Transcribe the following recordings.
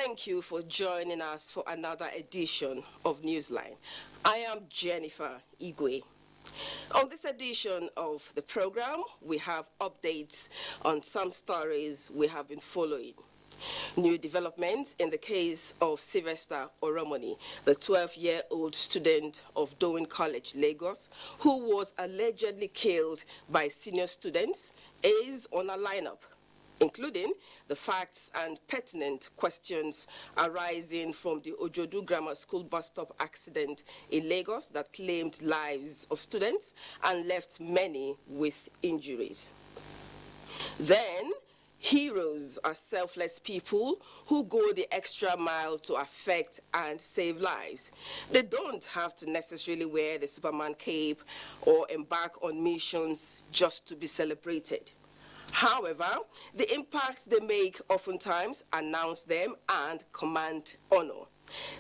Thank you for joining us for another edition of Newsline. I am Jennifer Igwe. On this edition of the program, we have updates on some stories we have been following. New developments in the case of Sylvester Oromoni, the 12-year-old student of Dowen College, Lagos, who was allegedly killed by senior students, is on a lineup, including the facts and pertinent questions arising from the Ojodu Grammar School bus stop accident in Lagos that claimed lives of students and left many with injuries. Then, heroes are selfless people who go the extra mile to affect and save lives. They don't have to necessarily wear the Superman cape or embark on missions just to be celebrated. However, the impact they make oftentimes announce them and command honor.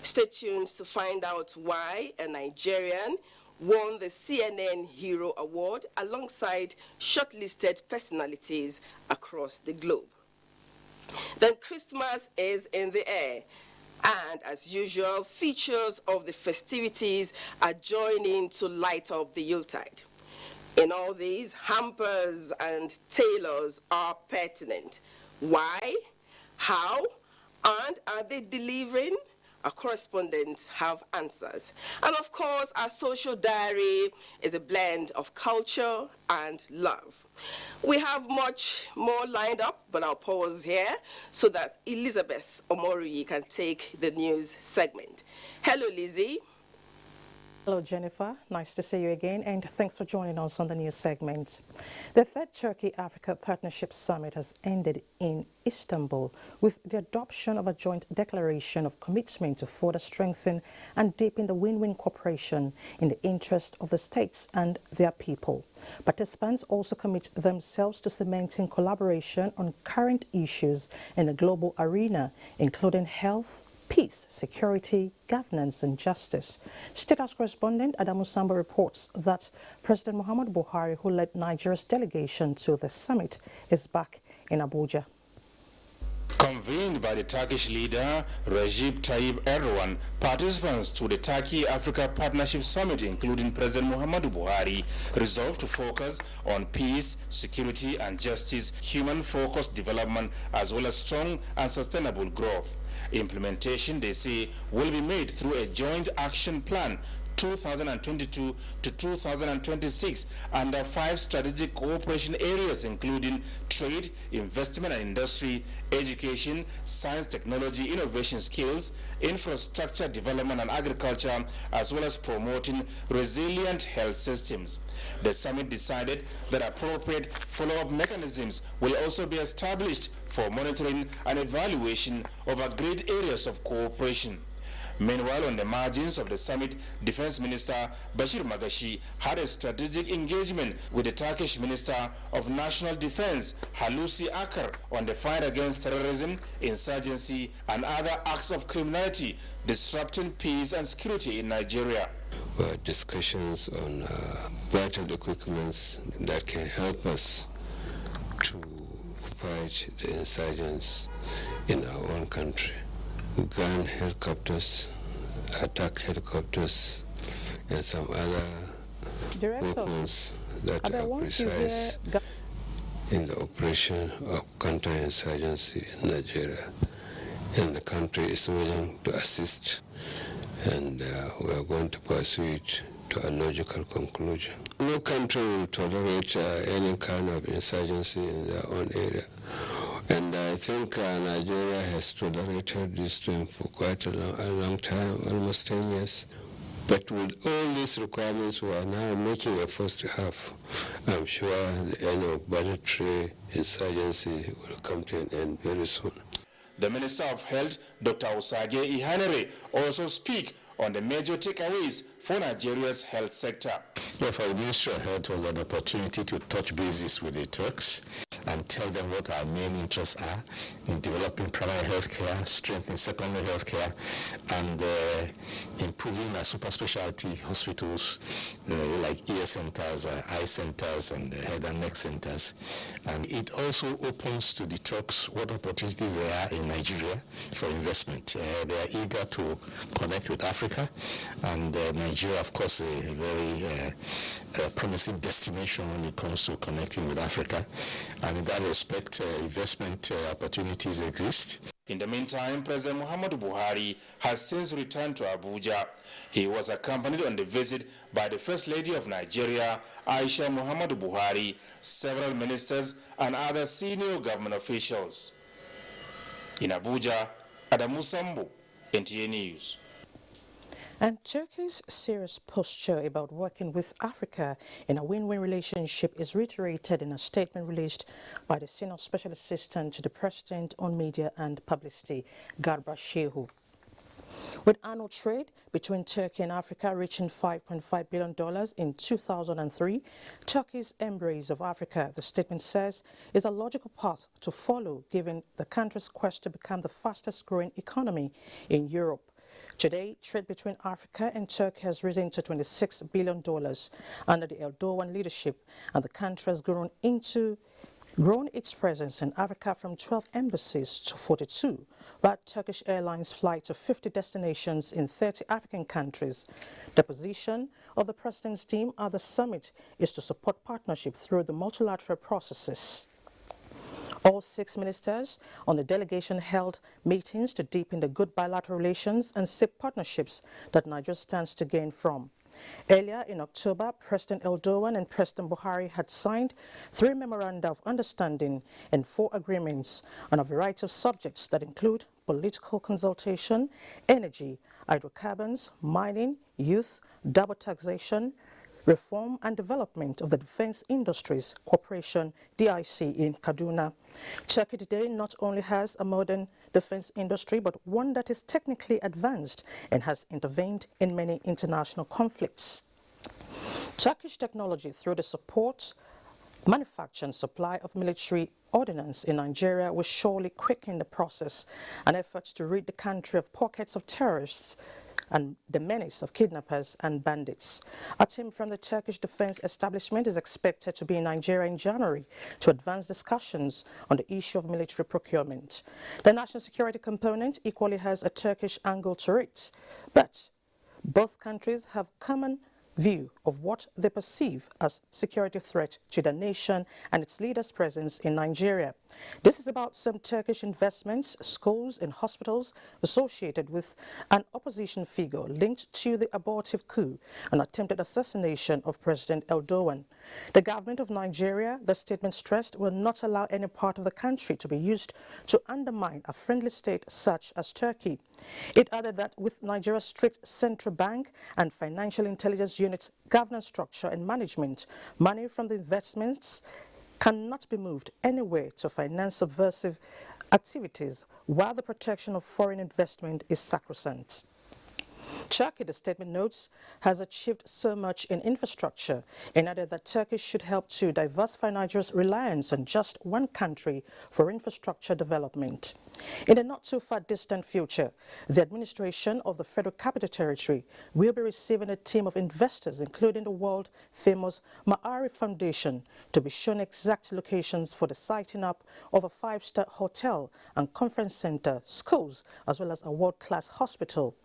Stay tuned to find out why a Nigerian won the CNN Hero Award alongside shortlisted personalities across the globe. Then Christmas is in the air, and as usual, features of the festivities are joining to light up the Yuletide. In all these, hampers and tailors are pertinent. Why? How? And are they delivering? Our correspondents have answers. And of course, our social diary is a blend of culture and love. We have much more lined up, but I'll pause here so that Elizabeth Omori can take the news segment. Hello, Lizzie. Hello, Jennifer. Nice to see you again, and thanks for joining us on the news segment. The third Turkey-Africa Partnership Summit has ended in Istanbul with the adoption of a joint declaration of commitment to further strengthen and deepen the win-win cooperation in the interest of the states and their people. Participants also commit themselves to cementing collaboration on current issues in the global arena, including health, peace, security, governance, and justice. State House correspondent Adamu Samba reports that President Muhammadu Buhari, who led Nigeria's delegation to the summit, is back in Abuja. Convened by the Turkish leader Recep Tayyip Erdogan, participants to the Turkey-Africa Partnership Summit, including President Muhammadu Buhari, resolved to focus on peace, security and justice, human-focused development, as well as strong and sustainable growth. Implementation, they say, will be made through a joint action plan 2022 to 2026 under 5 strategic cooperation areas, including trade, investment and industry, education, science, technology, innovation, skills, infrastructure development and agriculture, as well as promoting resilient health systems. The summit decided that appropriate follow-up mechanisms will also be established for monitoring and evaluation of agreed areas of cooperation. Meanwhile, on the margins of the summit, Defense Minister Bashir Magashi had a strategic engagement with the Turkish Minister of National Defense, Hulusi Akar, on the fight against terrorism, insurgency, and other acts of criminality disrupting peace and security in Nigeria. Discussions on vital equipments that can help us to fight the insurgents in our own country. Gun helicopters, attack helicopters, and some other weapons that are precise in the operation of counterinsurgency in Nigeria. And the country is willing to assist, and we are going to pursue it to a logical conclusion. No country will tolerate any kind of insurgency in their own area. And I think Nigeria has tolerated this thing for quite a long time, almost 10 years. But with all these requirements we are now making efforts to have, I'm sure the end of budgetary insurgency will come to an end very soon. The Minister of Health, Dr. Osage Ihanere, also speak on the major takeaways for Nigeria's health sector. For the Ministry of Health was an opportunity to touch bases with the Turks and tell them what our main interests are in developing primary health care, strengthening secondary health care, and improving our super specialty hospitals like ear centers, eye centers, and head and neck centers. And it also opens to the Turks what opportunities there are in Nigeria for investment. They are eager to connect with Africa, and Nigeria, of course, is a very promising destination when it comes to connecting with Africa. And in that respect, investment opportunities exist. In the meantime, President Muhammadu Buhari has since returned to Abuja. He was accompanied on the visit by the First Lady of Nigeria, Aisha Muhammadu Buhari, several ministers, and other senior government officials. In Abuja, Adamu Sambu, NTA News. And Turkey's serious posture about working with Africa in a win-win relationship is reiterated in a statement released by the Senior Special Assistant to the President on Media and Publicity, Garba Shehu. With annual trade between Turkey and Africa reaching $5.5 billion in 2003, Turkey's embrace of Africa, the statement says, is a logical path to follow given the country's quest to become the fastest growing economy in Europe. Today, trade between Africa and Turkey has risen to $26 billion under the Erdogan leadership, and the country has grown its presence in Africa from 12 embassies to 42, while Turkish Airlines fly to 50 destinations in 30 African countries. The position of the President's team at the summit is to support partnership through the multilateral processes. All 6 ministers on the delegation held meetings to deepen the good bilateral relations and seek partnerships that Nigeria stands to gain from. Earlier in October, President Erdogan and President Buhari had signed 3 memoranda of understanding and 4 agreements on a variety of subjects that include political consultation, energy, hydrocarbons, mining, youth, double taxation, reform and development of the Defense Industries Corporation, DIC, in Kaduna. Turkey today not only has a modern defense industry, but one that is technically advanced and has intervened in many international conflicts. Turkish technology through the support, manufacture and supply of military ordnance in Nigeria will surely quicken the process and efforts to rid the country of pockets of terrorists and the menace of kidnappers and bandits. A team from the Turkish defense establishment is expected to be in Nigeria in January to advance discussions on the issue of military procurement. The national security component equally has a Turkish angle to it, but both countries have common view of what they perceive as security threat to the nation and its leaders' presence in Nigeria. This is about some Turkish investments, schools and hospitals associated with an opposition figure linked to the abortive coup and attempted assassination of President Erdogan. The government of Nigeria, the statement stressed, will not allow any part of the country to be used to undermine a friendly state such as Turkey. It added that with Nigeria's strict central bank and financial intelligence unit's governance structure and management, money from the investments cannot be moved anywhere to finance subversive activities, while the protection of foreign investment is sacrosanct. Turkey, the statement notes, has achieved so much in infrastructure and added that Turkey should help to diversify Nigeria's reliance on just one country for infrastructure development. In the not-too-far distant future, the administration of the Federal Capital Territory will be receiving a team of investors, including the world-famous Maari Foundation, to be shown exact locations for the siting up of a 5-star hotel and conference center, schools, as well as a world-class hospital.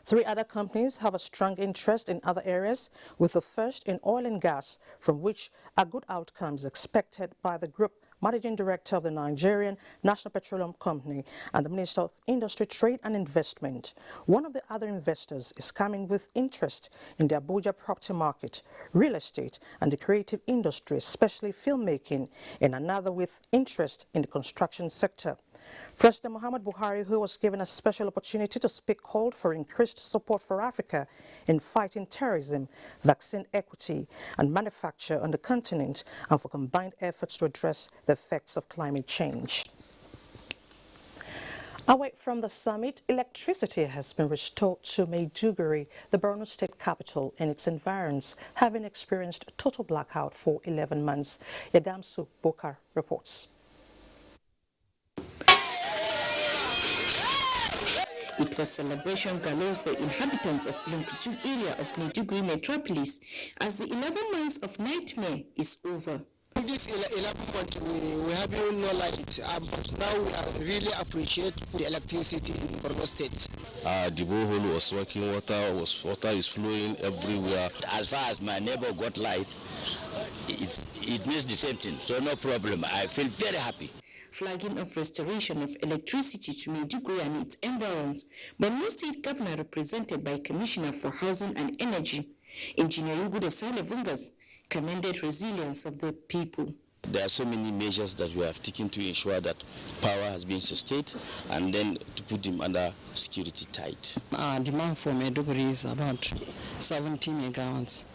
3 other companies have a strong interest in other areas, with the first in oil and gas, from which a good outcome is expected by the group Managing Director of the Nigerian National Petroleum Company and the Minister of Industry, Trade and Investment. One of the other investors is coming with interest in the Abuja property market, real estate and the creative industry, especially filmmaking, and another with interest in the construction sector. President Muhammadu Buhari, who was given a special opportunity to speak, called for increased support for Africa in fighting terrorism, vaccine equity and manufacture on the continent, and for combined efforts to address the effects of climate change. Away from the summit, electricity has been restored to Maiduguri, the Borno state capital, and its environs, having experienced a total blackout for 11 months. Yagamsu Bokar reports. It was celebration galore for inhabitants of Lumkutu area of Maiduguri metropolis as the 11 months of nightmare is over. This 11 months, we have no light, but now we really appreciate the electricity in Borno State. The borehole was working, water is flowing everywhere. As far as my neighbor got light, it means the same thing, so no problem. I feel very happy. Flagging of restoration of electricity to Maiduguri and its environs, Borno State Governor represented by Commissioner for Housing and Energy, Engineer Yugude Sale Vungas, commended resilience of the people. There are so many measures that we have taken to ensure that power has been sustained and then to put them under security tight. Our demand for Maiduguri is about 70 megawatts,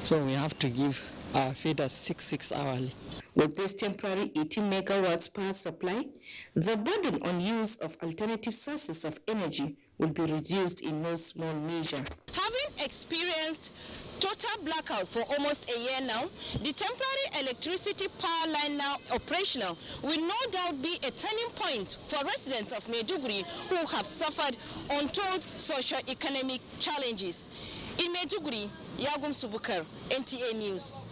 so we have to give our feeders 6 hourly. With this temporary 18 megawatts power supply, the burden on use of alternative sources of energy will be reduced in no small measure. Having experienced total blackout for almost a year now, the temporary electricity power line now operational will no doubt be a turning point for residents of Maiduguri who have suffered untold socio-economic challenges. In Maiduguri, Yagum Subukar, NTA News.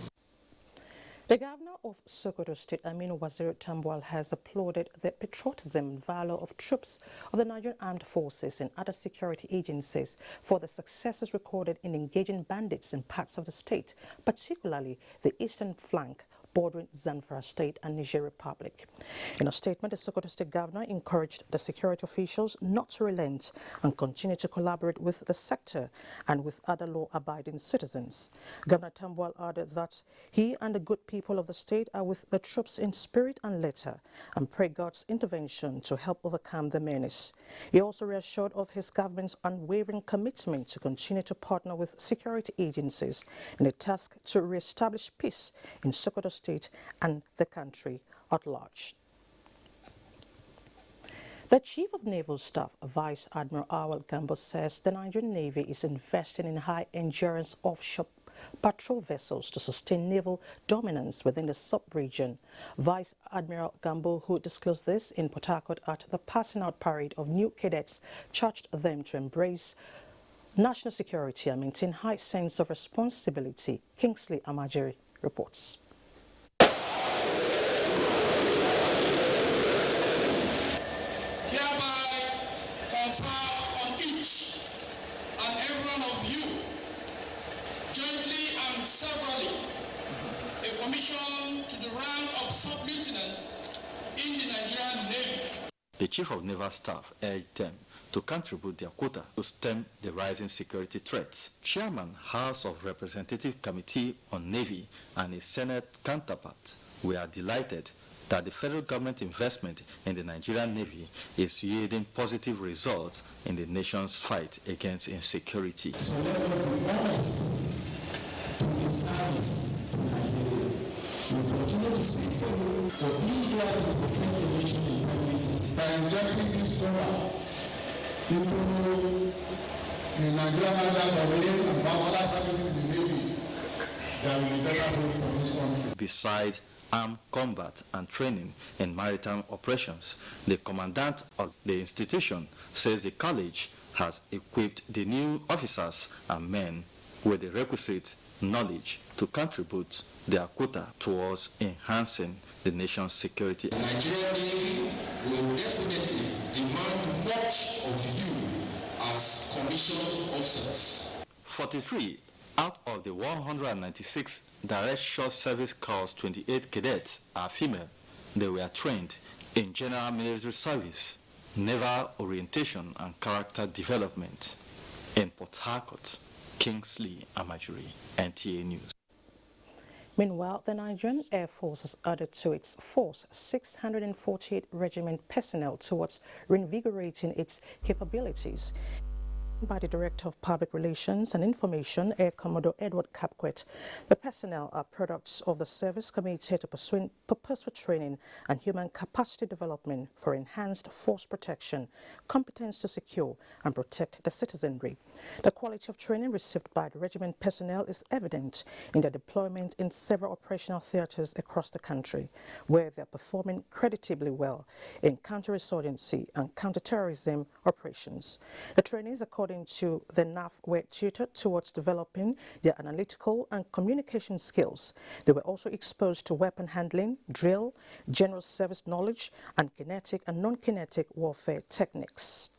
The governor of Sokoto State, Aminu Waziri Tambuwal, has applauded the patriotism and valor of troops of the Nigerian Armed Forces and other security agencies for the successes recorded in engaging bandits in parts of the state, particularly the eastern flank bordering Zamfara State and Niger Republic. In a statement, the Sokoto State Governor encouraged the security officials not to relent and continue to collaborate with the sector and with other law-abiding citizens. Governor Tambuwal added that he and the good people of the state are with the troops in spirit and letter and pray God's intervention to help overcome the menace. He also reassured of his government's unwavering commitment to continue to partner with security agencies in a task to re-establish peace in Sokoto State and the country at large. The Chief of Naval Staff, Vice Admiral Awal Gambo, says the Nigerian Navy is investing in high-endurance offshore patrol vessels to sustain naval dominance within the sub-region. Vice Admiral Gambo, who disclosed this in Port Harcourt at the passing out parade of new cadets, charged them to embrace national security and maintain high sense of responsibility. Kingsley Amajiri reports. On each and every one of you, jointly and severally, a commission to the rank of sub-lieutenant in the Nigerian Navy. The Chief of Naval Staff urged them to contribute their quota to stem the rising security threats. Chairman, House of Representatives Committee on Navy and his Senate counterparts were delighted that the federal government investment in the Nigerian Navy is yielding positive results in the nation's fight against insecurity. So let us be honest to the service to Nigeria. We continue to speak for you, for being there to protect the nation's integrity. By injecting this program into the Nigerian Navy and other services in the Navy, there will be better hope for this country. Besides armed combat and training in maritime operations, the commandant of the institution says the college has equipped the new officers and men with the requisite knowledge to contribute their quota towards enhancing the nation's security. The Nigerian Navy will definitely demand much of you as commissioned officers. 43 out of the 196 direct short service corps 28 cadets are female. They were trained in general military service, naval orientation and character development. In Port Harcourt, Kingsley Amajiri, NTA News. Meanwhile, the Nigerian Air Force has added to its force 648 regiment personnel towards reinvigorating its capabilities. By the Director of Public Relations and Information, Air Commodore Edward Capquet, the personnel are products of the service committed to purposeful training and human capacity development for enhanced force protection, competence to secure and protect the citizenry. The quality of training received by the regiment personnel is evident in their deployment in several operational theatres across the country, where they are performing creditably well in counterinsurgency and counterterrorism operations. The trainees, according to the NAF, were tutored towards developing their analytical and communication skills. They were also exposed to weapon handling, drill, general service knowledge, and kinetic and non-kinetic warfare techniques.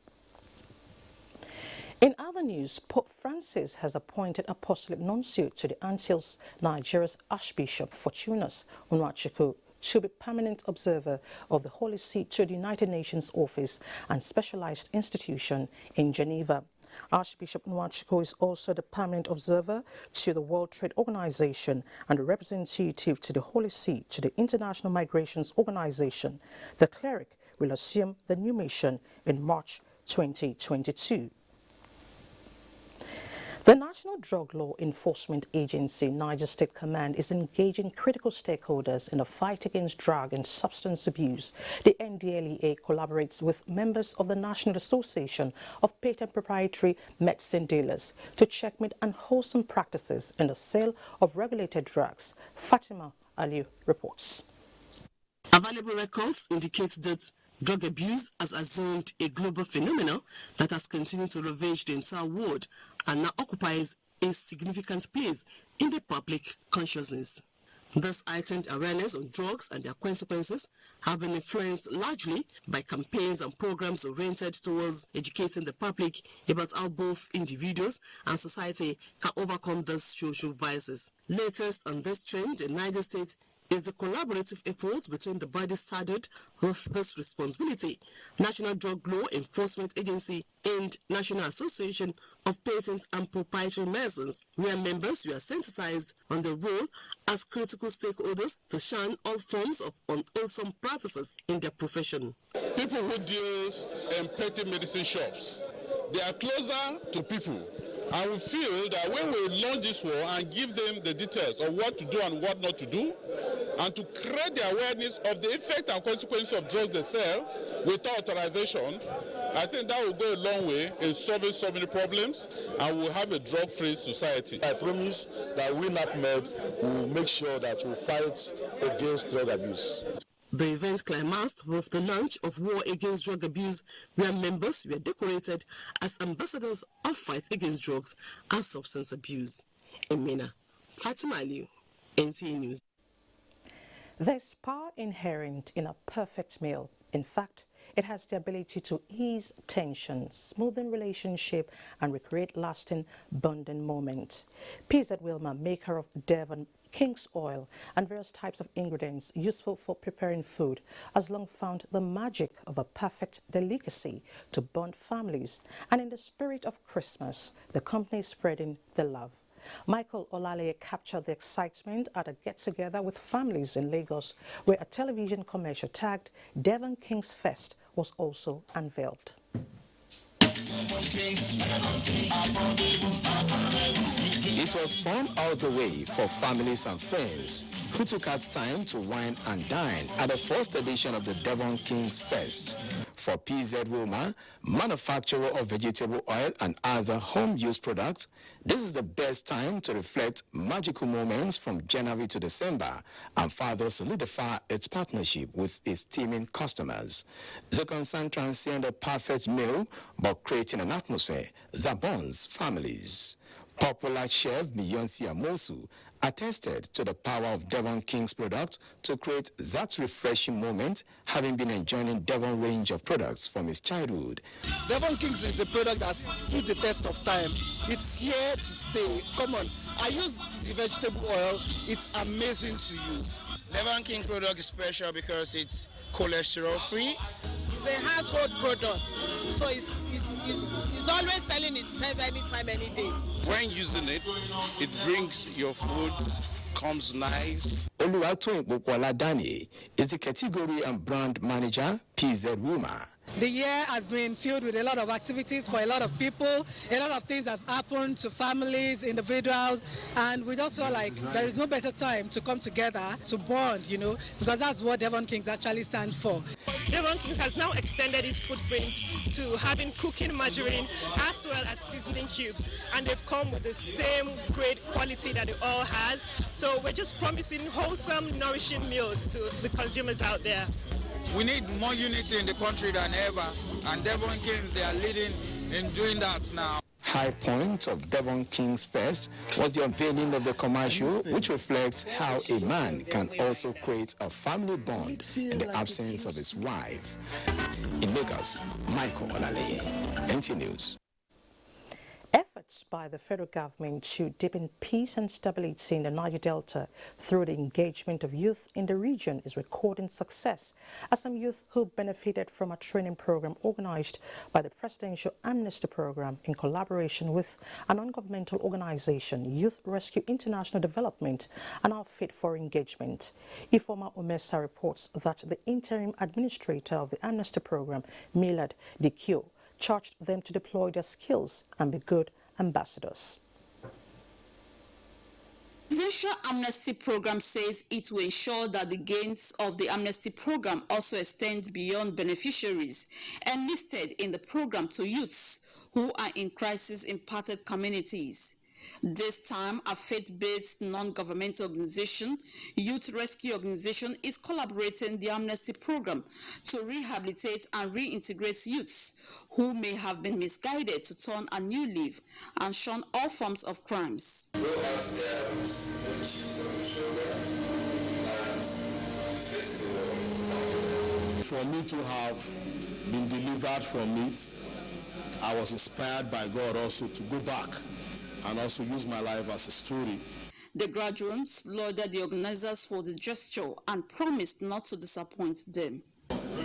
In other news, Pope Francis has appointed Apostolic Nuncio to the Antilles, Nigeria's Archbishop Fortunus Onwachukwu to be permanent observer of the Holy See to the United Nations Office and Specialized Institution in Geneva. Archbishop Onwachukwu is also the permanent observer to the World Trade Organization and the representative to the Holy See to the International Migrations Organization. The cleric will assume the new mission in March 2022. The National Drug Law Enforcement Agency, Niger State Command, is engaging critical stakeholders in the fight against drug and substance abuse. The NDLEA collaborates with members of the National Association of Patent Proprietary Medicine Dealers to checkmate unwholesome practices in the sale of regulated drugs. Fatima Aliu reports. Available records indicate that drug abuse has assumed a global phenomenon that has continued to ravage the entire world and now occupies a significant place in the public consciousness. This heightened awareness on drugs and their consequences have been influenced largely by campaigns and programs oriented towards educating the public about how both individuals and society can overcome these social vices. Latest on this trend in Niger State is the collaborative efforts between the bodies charged with this responsibility, National Drug Law Enforcement Agency and National Association of Patent and Proprietary Medicines, where members were sensitized on the role as critical stakeholders to shun all forms of unwholesome practices in their profession. People who deal in petty medicine shops, they are closer to people. And we feel that when we launch this war and give them the details of what to do and what not to do, and to create the awareness of the effect and consequences of drugs they sell without authorization, I think that will go a long way in solving so many problems, and we'll have a drug-free society. I promise that we, NAPMED, will make sure that we fight against drug abuse. The event climaxed with the launch of War Against Drug Abuse, where members were decorated as ambassadors of fight against drugs and substance abuse. In Mina, Fatima Aliu, NTA News. There's power inherent in a perfect meal. In fact, it has the ability to ease tension, smoothen relationship, and recreate lasting bonding moments. PZ Wilma, maker of Devon King's oil and various types of ingredients useful for preparing food, has long found the magic of a perfect delicacy to bond families. And in the spirit of Christmas, the company is spreading the love. Michael Olale captured the excitement at a get-together with families in Lagos, where a television commercial tagged Devon King's Fest was also unveiled. It was fun all the way for families and friends who took out time to wine and dine at the first edition of the Devon King's Fest. For PZ Wilma, manufacturer of vegetable oil and other home-use products, this is the best time to reflect magical moments from January to December and further solidify its partnership with its teeming customers. The concern transcends a perfect meal, but creating an atmosphere that bonds families. Popular chef Miyonsi Amosu attested to the power of Devon King's products to create that refreshing moment, having been enjoying Devon range of products from his childhood. Devon King's is a product that stood the test of time. It's here to stay. Come on, I use the vegetable oil. It's amazing to use. Devon King product is special because it's cholesterol free. It's a household product, so it's always selling itself anytime, any day. When using it, it brings your food, comes nice. Oluwatoyin Popola Dani is the category and brand manager, PZ Wilma. The year has been filled with a lot of activities for a lot of people. A lot of things have happened to families, individuals, and we just feel like there is no better time to come together to bond, because that's what Devon Kings actually stand for. Devon Kings has now extended its footprint to having cooking margarine as well as seasoning cubes, and they've come with the same great quality that it all has. So we're just promising wholesome, nourishing meals to the consumers out there. We need more unity in the country than ever, and Devon Kings, they are leading in doing that now. High point of Devon Kings Fest was the unveiling of the commercial, which reflects how a man can also create a family bond in the absence of his wife. In Lagos, Michael Olale, NTA News. Efforts by the federal government to deepen peace and stability in the Niger Delta through the engagement of youth in the region is recording success, as some youth who benefited from a training program organized by the Presidential Amnesty Program in collaboration with a non-governmental organization, Youth Rescue International Development, are now fit for engagement. Ifoma Omesa reports that the interim administrator of the Amnesty Program, Milad Dikio, charged them to deploy their skills and be good ambassadors. The Presidential Amnesty Program says it will ensure that the gains of the Amnesty Program also extend beyond beneficiaries enlisted in the program to youths who are in crisis-impacted communities. This time, a faith-based non-governmental organization, Youth Rescue Organization, is collaborating the Amnesty Program to rehabilitate and reintegrate youths who may have been misguided to turn a new leaf and shun all forms of crimes. For me to have been delivered from it, I was inspired by God also to go back and also use my life as a story. The graduates lauded the organizers for the gesture and promised not to disappoint them.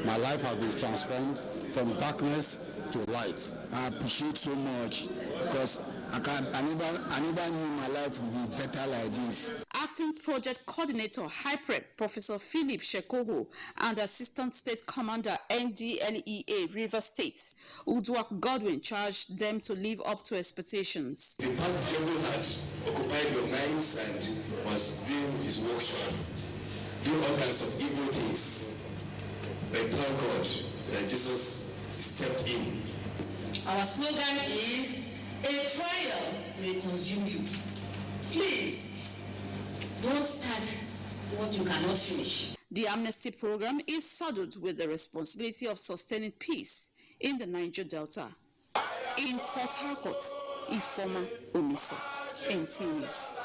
My life has been transformed from darkness to light. I appreciate so much because I never knew my life would be better like this. Acting Project Coordinator HyPrep Professor Philip Shekoho and Assistant State Commander NDLEA River State Udwak Godwin charged them to live up to expectations. The past devil had occupied your minds and was doing his workshop, doing all kinds of evil things. But thank God that Jesus stepped in. Our slogan is, a trial may consume you. Please, don't start what you cannot finish. The Amnesty Program is saddled with the responsibility of sustaining peace in the Niger Delta. In Port Harcourt, Ifoma Omisa, NTA News.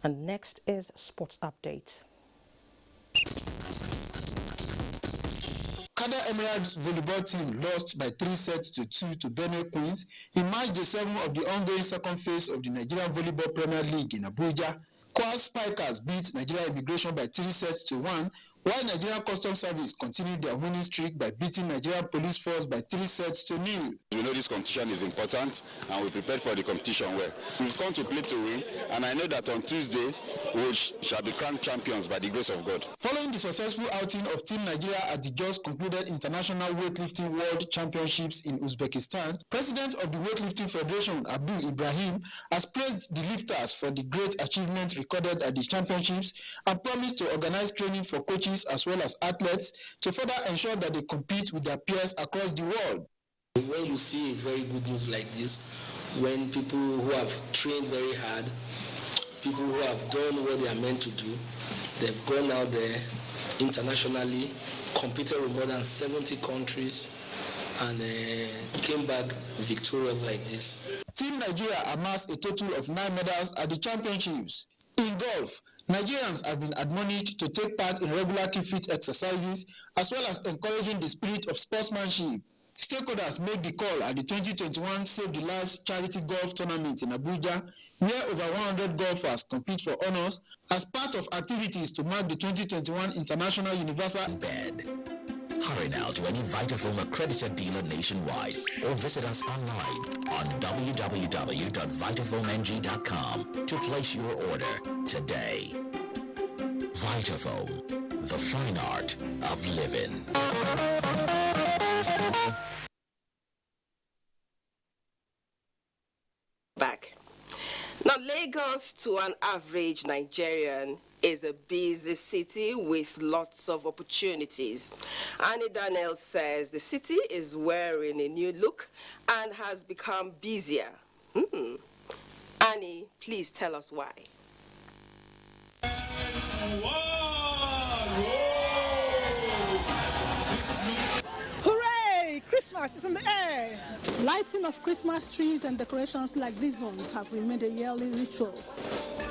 And next is Sports Update. Kada Emirates volleyball team lost by 3-2 to Benue Queens in match day 7 of the ongoing second phase of the Nigerian Volleyball Premier League in Abuja. Kwara Spikers beat Nigeria Immigration by 3-1, while Nigerian Customs Service continued their winning streak by beating Nigerian Police Force by 3-0. We know this competition is important and we prepared for the competition well. We've come to play to win, and I know that on Tuesday we shall be crowned champions by the grace of God. Following the successful outing of Team Nigeria at the just concluded International Weightlifting World Championships in Uzbekistan, President of the Weightlifting Federation, Abdul Ibrahim, has praised the lifters for the great achievements recorded at the championships and promised to organize training for coaches as well as athletes to further ensure that they compete with their peers across the world. When you see a very good news like this, when people who have trained very hard, people who have done what they are meant to do, they've gone out there internationally, competed with more than 70 countries, and came back victorious like this. Team Nigeria amassed a total of 9 medals at the championships. In golf, Nigerians have been admonished to take part in regular keep fit exercises as well as encouraging the spirit of sportsmanship. Stakeholders made the call at the 2021 Save the Lives Charity Golf Tournament in Abuja, where over 100 golfers compete for honors as part of activities to mark the 2021 International Universal Bed. Hurry now to any Vitafoam accredited dealer nationwide or visit us online on www.vitafoamng.com to place your order today. Vitafoam, the fine art of living. Back. Now, Lagos to an average Nigerian is a busy city with lots of opportunities. Annie Daniel says the city is wearing a new look and has become busier. Annie, please tell us why. Hooray! Christmas is in the air! Lighting of Christmas trees and decorations like these ones have remained a yearly ritual.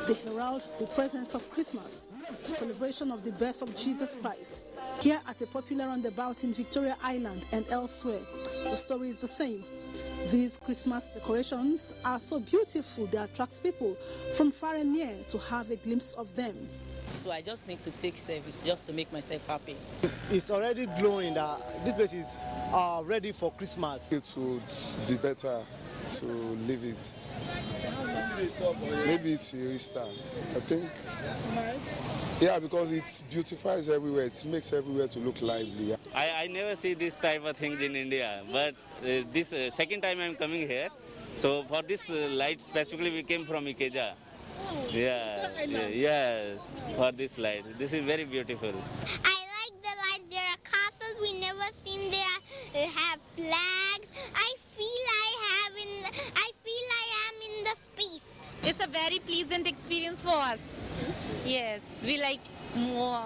They herald the presence of Christmas, celebration of the birth of Jesus Christ. Here at a popular roundabout in Victoria Island and elsewhere, the story is the same. These Christmas decorations are so beautiful they attract people from far and near to have a glimpse of them. So I just need to take service just to make myself happy. It's already glowing that this place is ready for Christmas. It would be better to leave it maybe till Easter. I think, yeah, because it beautifies everywhere. It makes everywhere to look lively. I never see this type of things in India, but this second time I'm coming here. So for this light specifically we came from Ikeja. Yes, for this light. This is very beautiful. I like the lights. There are castles we never seen there. They have flags. I feel I am in the space. It's a very pleasant experience for us. Yes, we like more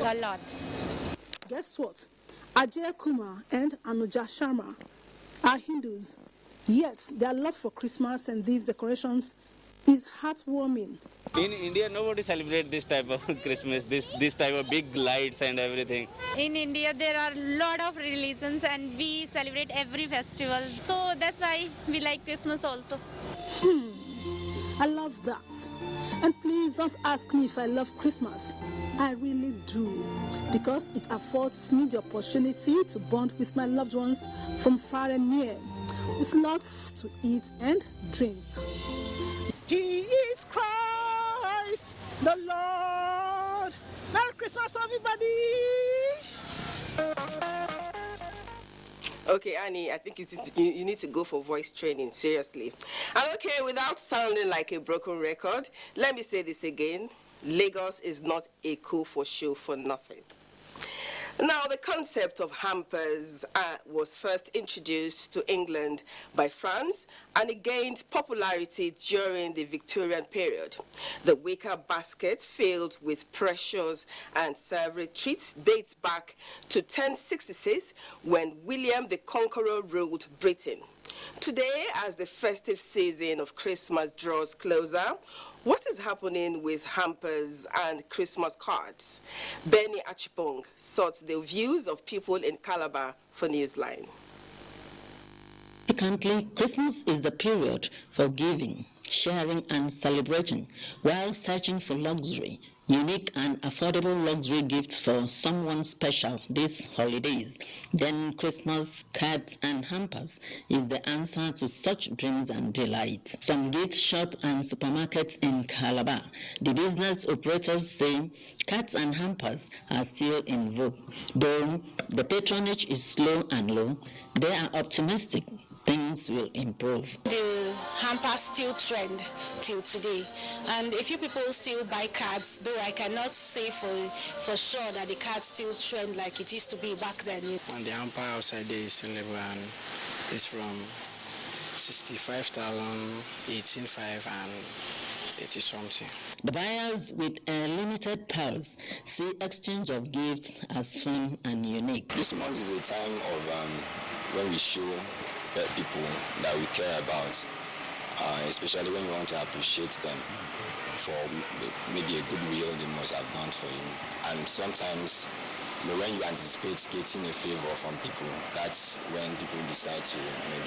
a lot. Guess what? Ajay Kumar and Anuja Sharma are Hindus. Yet their love for Christmas and these decorations is heartwarming. In India, nobody celebrates this type of Christmas, this type of big lights and everything. In India, there are a lot of religions and we celebrate every festival. So that's why we like Christmas also. I love that. And please don't ask me if I love Christmas. I really do. Because it affords me the opportunity to bond with my loved ones from far and near, with lots to eat and drink. He is Christ, the Lord. Merry Christmas, everybody. Okay, Annie, I think you need to go for voice training, seriously. And okay, without sounding like a broken record, let me say this again. Lagos is not a coup for show for nothing. Now, the concept of hampers was first introduced to England by France, and it gained popularity during the Victorian period. The wicker basket filled with precious and savory treats dates back to 1066 when William the Conqueror ruled Britain. Today, as the festive season of Christmas draws closer, what is happening with hampers and Christmas cards? Benny Achipong sought the views of people in Calabar for Newsline. Significantly, Christmas is the period for giving, sharing, and celebrating while searching for luxury, unique and affordable luxury gifts for someone special these holidays. Then Christmas cards and hampers is the answer to such dreams and delights. Some gift shop and supermarkets in Calabar, the business operators say cards and hampers are still in vogue. Though the patronage is slow and low, they are optimistic things will improve. The hampers still trend till today, and a few people still buy cards, though I cannot say for sure that the cards still trend like it used to be back then. And the hamper outside there is available and it's from 65,000, 18,500 and 80 something. The buyers with a limited purse see exchange of gifts as fun and unique. Christmas is a time of when we show people that we care about, especially when you want to appreciate them for maybe a good will they must have done for you. And sometimes, when you anticipate getting a favor from people, that's when people decide to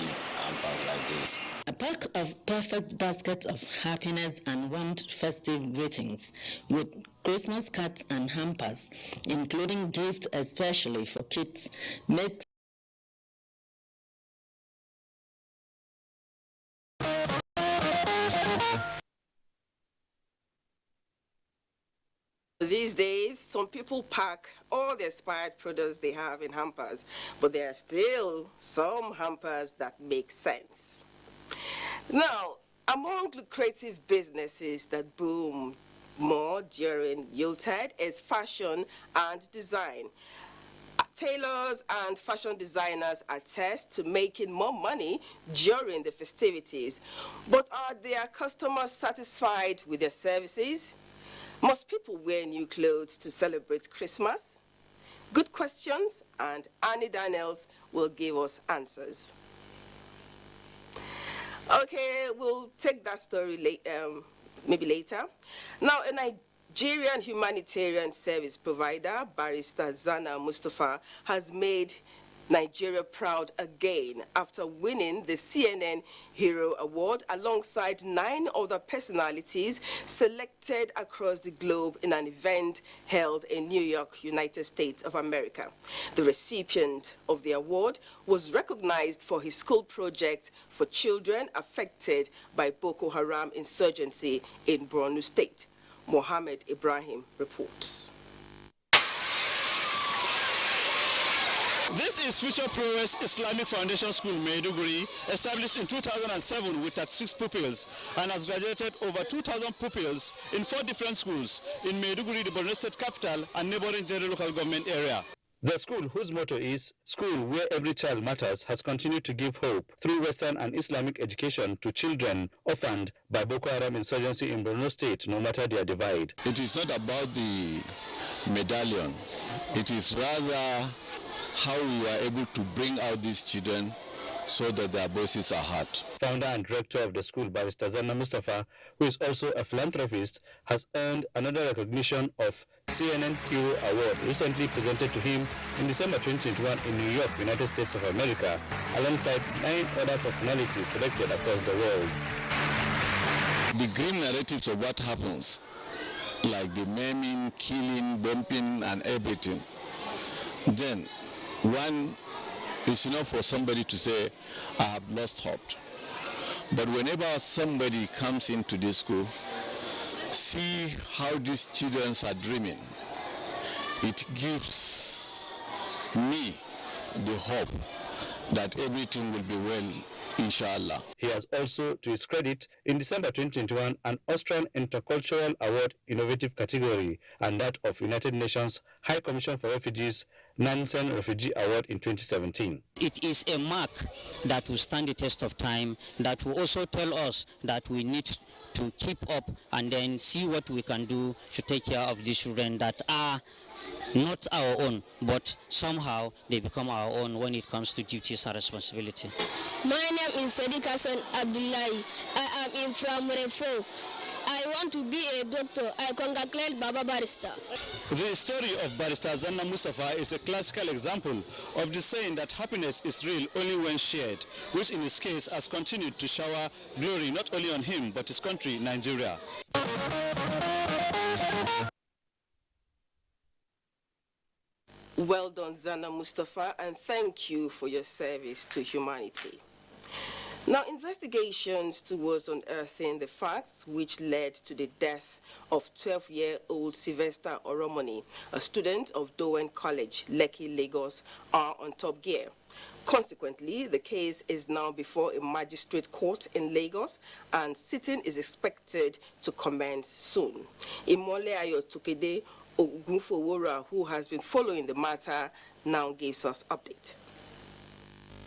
give hampers like this. A pack of perfect baskets of happiness and warmed festive greetings with Christmas cards and hampers, including gifts especially for kids, makes These days, some people pack all the expired products they have in hampers, but there are still some hampers that make sense. Now, among lucrative businesses that boom more during Yuletide is fashion and design. Tailors and fashion designers attest to making more money during the festivities. But are their customers satisfied with their services? Must people wear new clothes to celebrate Christmas? Good questions, and Annie Daniels will give us answers. Okay, we'll take that story maybe later. Now, a Nigerian humanitarian service provider, Barrister Zana Mustafa, has made Nigeria proud again after winning the CNN Hero Award alongside 9 other personalities selected across the globe in an event held in New York, United States of America. The recipient of the award was recognized for his school project for children affected by Boko Haram insurgency in Borno State. Mohammed Ibrahim reports. This is Future Progress Islamic Foundation School, Maiduguri, established in 2007 with 36 pupils and has graduated over 2,000 pupils in 4 different schools in Maiduguri, the Borno State capital, and neighboring Jere local government area. The school, whose motto is "School where every child matters," has continued to give hope through Western and Islamic education to children orphaned by Boko Haram insurgency in Borno State, no matter their divide. It is not about the medallion. It is rather how we are able to bring out these children so that their voices are heard. Founder and director of the school, Barrister Zana Mustafa, who is also a philanthropist, has earned another recognition of CNN Hero Award recently presented to him in December 2021 in New York, United States of America, alongside 9 other personalities selected across the world. The grim narratives of what happens, like the maiming, killing, bumping, and everything, then one is enough for somebody to say, I have lost hope. But whenever somebody comes into this school, see how these children are dreaming, it gives me the hope that everything will be well, inshallah. He has also, to his credit, in December 2021, an Austrian Intercultural Award Innovative category and that of United Nations High Commission for Refugees Nansen Refugee Award in 2017. It is a mark that will stand the test of time, that will also tell us that we need to keep up and then see what we can do to take care of these children that are not our own, but somehow they become our own when it comes to duties and responsibility. My name is Sadiq Hassan Abdullahi. I am in primary 4. I want to be a doctor. I congratulate Baba Barrister. The story of Barrister Zana Mustafa is a classical example of the saying that happiness is real only when shared, which in his case has continued to shower glory not only on him but his country, Nigeria. Well done, Zana Mustafa, and thank you for your service to humanity. Now, investigations towards unearthing the facts which led to the death of 12-year-old Sylvester Oromoni, a student of Dowen College, Lekki, Lagos, are on top gear. Consequently, the case is now before a magistrate court in Lagos, and sitting is expected to commence soon. Imole Ayo Tukede Ogunfowora, who has been following the matter, now gives us update.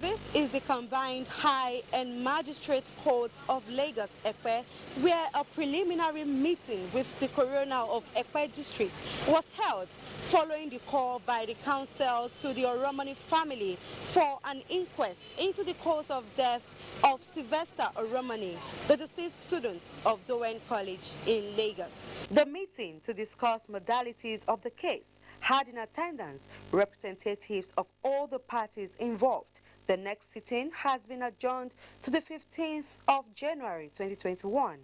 This is the combined High and Magistrate Courts of Lagos, Epe, where a preliminary meeting with the coroner of Epe District was held following the call by the council to the Oromoni family for an inquest into the cause of death of Sylvester Oromoni, the deceased student of Dowen College in Lagos. The meeting to discuss modalities of the case had in attendance representatives of all the parties involved. The next sitting has been adjourned to the 15th of January 2021.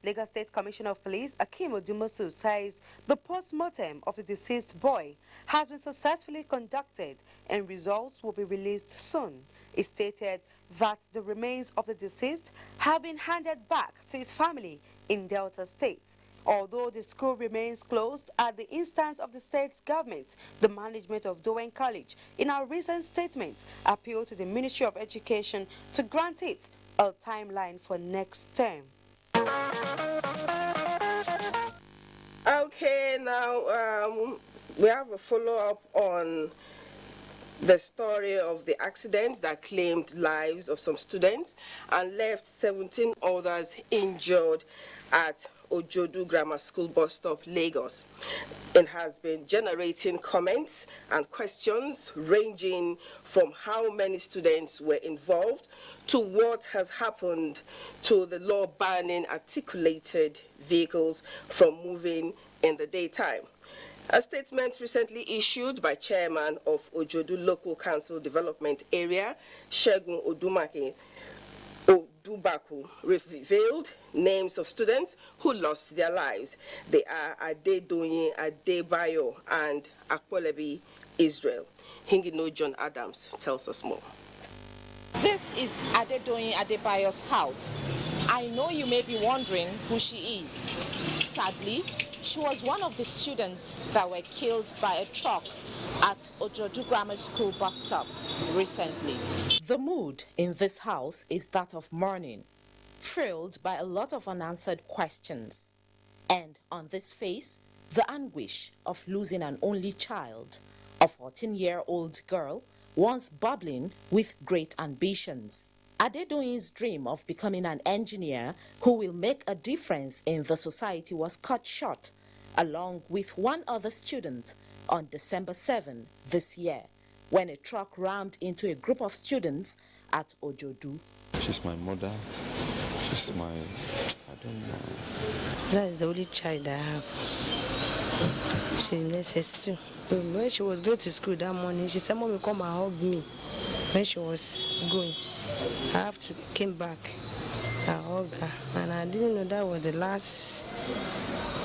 Lagos State Commissioner of Police Akim Odumosu says the post-mortem of the deceased boy has been successfully conducted and results will be released soon. He stated that the remains of the deceased have been handed back to his family in Delta State. Although the school remains closed at the instance of the state government, the management of Dowen College, in a recent statement, appealed to the Ministry of Education to grant it a timeline for next term. Okay, now we have a follow-up on the story of the accident that claimed lives of some students and left 17 others injured at Ojodu Grammar School bus stop, Lagos. It has been generating comments and questions ranging from how many students were involved to what has happened to the law banning articulated vehicles from moving in the daytime. A statement recently issued by Chairman of Ojodu Local Council Development Area, Shegun Odubaku, revealed names of students who lost their lives. They are Adedoyin Adebayo and Akpolebi Israel. Hingino John Adams tells us more. This is Adedoyin Adebayo's house. I know you may be wondering who she is. Sadly, she was one of the students that were killed by a truck at Ojodu Grammar School bus stop recently. The mood in this house is that of mourning, filled by a lot of unanswered questions. And on this face, the anguish of losing an only child, a 14-year-old girl, once bubbling with great ambitions. Adedoyin's dream of becoming an engineer who will make a difference in the society was cut short, along with one other student, on December 7 this year, when a truck rammed into a group of students at Ojodu. She's my mother. She's my... I don't know. That's the only child I have. She's in SS2. When she was going to school that morning, she said, "Mommy, come and hug me." When she was going, I have to came back and hug her. And I didn't know that was the last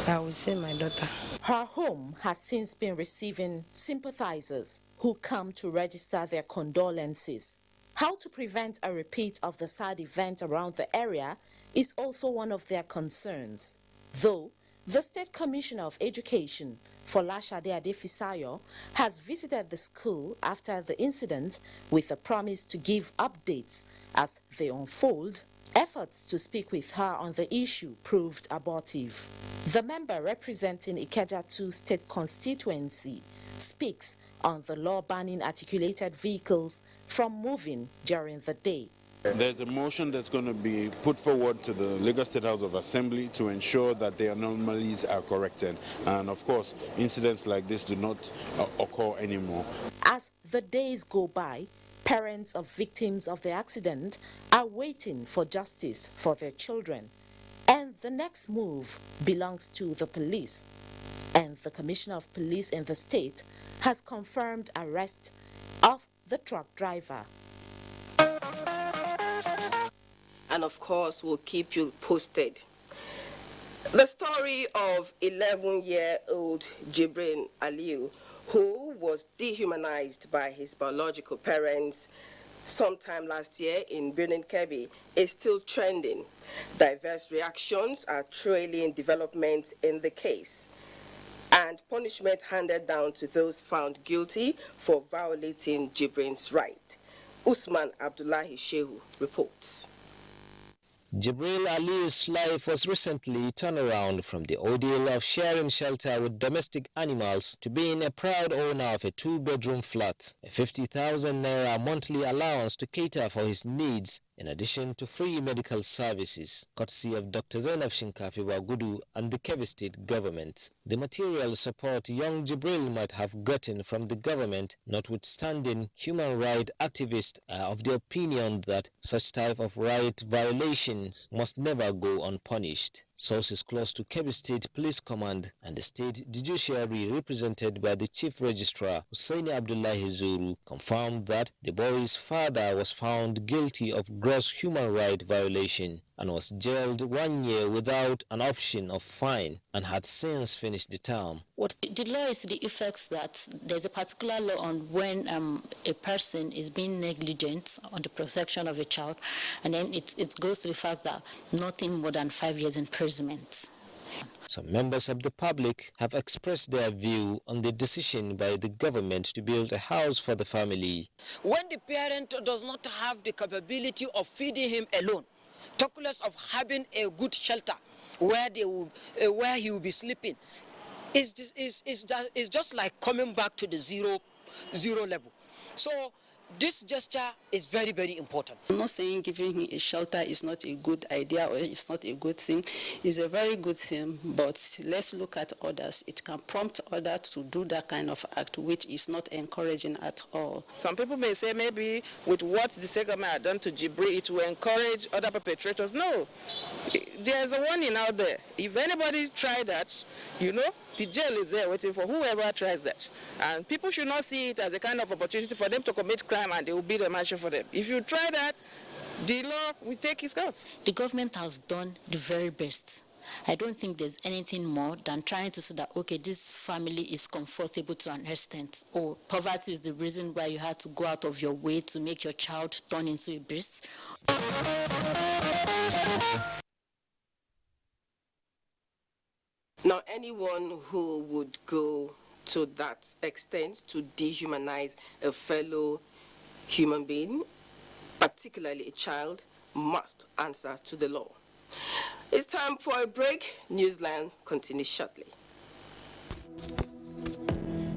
I would see my daughter. Her home has since been receiving sympathizers who come to register their condolences. How to prevent a repeat of the sad event around the area is also one of their concerns. Though the State Commissioner of Education, Folashade Adefisayo, has visited the school after the incident with a promise to give updates as they unfold, efforts to speak with her on the issue proved abortive. The member representing Ikeja 2 State Constituency speaks on the law banning articulated vehicles from moving during the day. There's a motion that's going to be put forward to the Lagos State House of Assembly to ensure that the anomalies are corrected. And of course, incidents like this do not occur anymore. As the days go by, parents of victims of the accident are waiting for justice for their children. And the next move belongs to the police. And the Commissioner of Police in the state has confirmed arrest of the truck driver. And of course, we'll keep you posted. The story of 11-year-old Jibrin Aliu, who was dehumanized by his biological parents sometime last year in Birnin Kebbi, is still trending. Diverse reactions are trailing developments in the case, and punishment handed down to those found guilty for violating Jibrin's right. Usman Abdullahi Shehu reports. Jibril Ali's life was recently turned around from the ordeal of sharing shelter with domestic animals to being a proud owner of a 2-bedroom flat, a 50,000 naira monthly allowance to cater for his needs, in addition to free medical services, courtesy of Dr. Zainab Shinkafi Wagudu and the Kebbi State government. The material support young Jibril might have gotten from the government, notwithstanding human rights activists are of the opinion that such type of right violations must never go unpunished. Sources close to Kebbi State Police Command and the State Judiciary, represented by the Chief Registrar Hussaini Abdullahi Zuru, confirmed that the boy's father was found guilty of gross human rights violation and was jailed 1 year without an option of fine and had since finished the term. The law is to the effects that there's a particular law on when a person is being negligent on the protection of a child, and then it goes to the fact that nothing more than 5 years imprisonment. Some members of the public have expressed their view on the decision by the government to build a house for the family. When the parent does not have the capability of feeding him alone, talk less of having a good shelter where he will be sleeping, it's just like coming back to the zero level. So this gesture is very, very important. I'm not saying giving him a shelter is not a good idea or it's not a good thing. It's a very good thing, but let's look at others. It can prompt others to do that kind of act, which is not encouraging at all. Some people may say maybe with what the state government had done to Jibril, it will encourage other perpetrators. No, there's a warning out there. If anybody try that, the jail is there waiting for whoever tries that. And people should not see it as a kind of opportunity for them to commit crime and they will build a mansion for them. If you try that, the law will take its course. The government has done the very best. I don't think there's anything more than trying to say that, okay, this family is comfortable to an extent, or poverty is the reason why you had to go out of your way to make your child turn into a beast. Now, anyone who would go to that extent to dehumanize a fellow human being, particularly a child, must answer to the law. It's time for a break. Newsline continues shortly.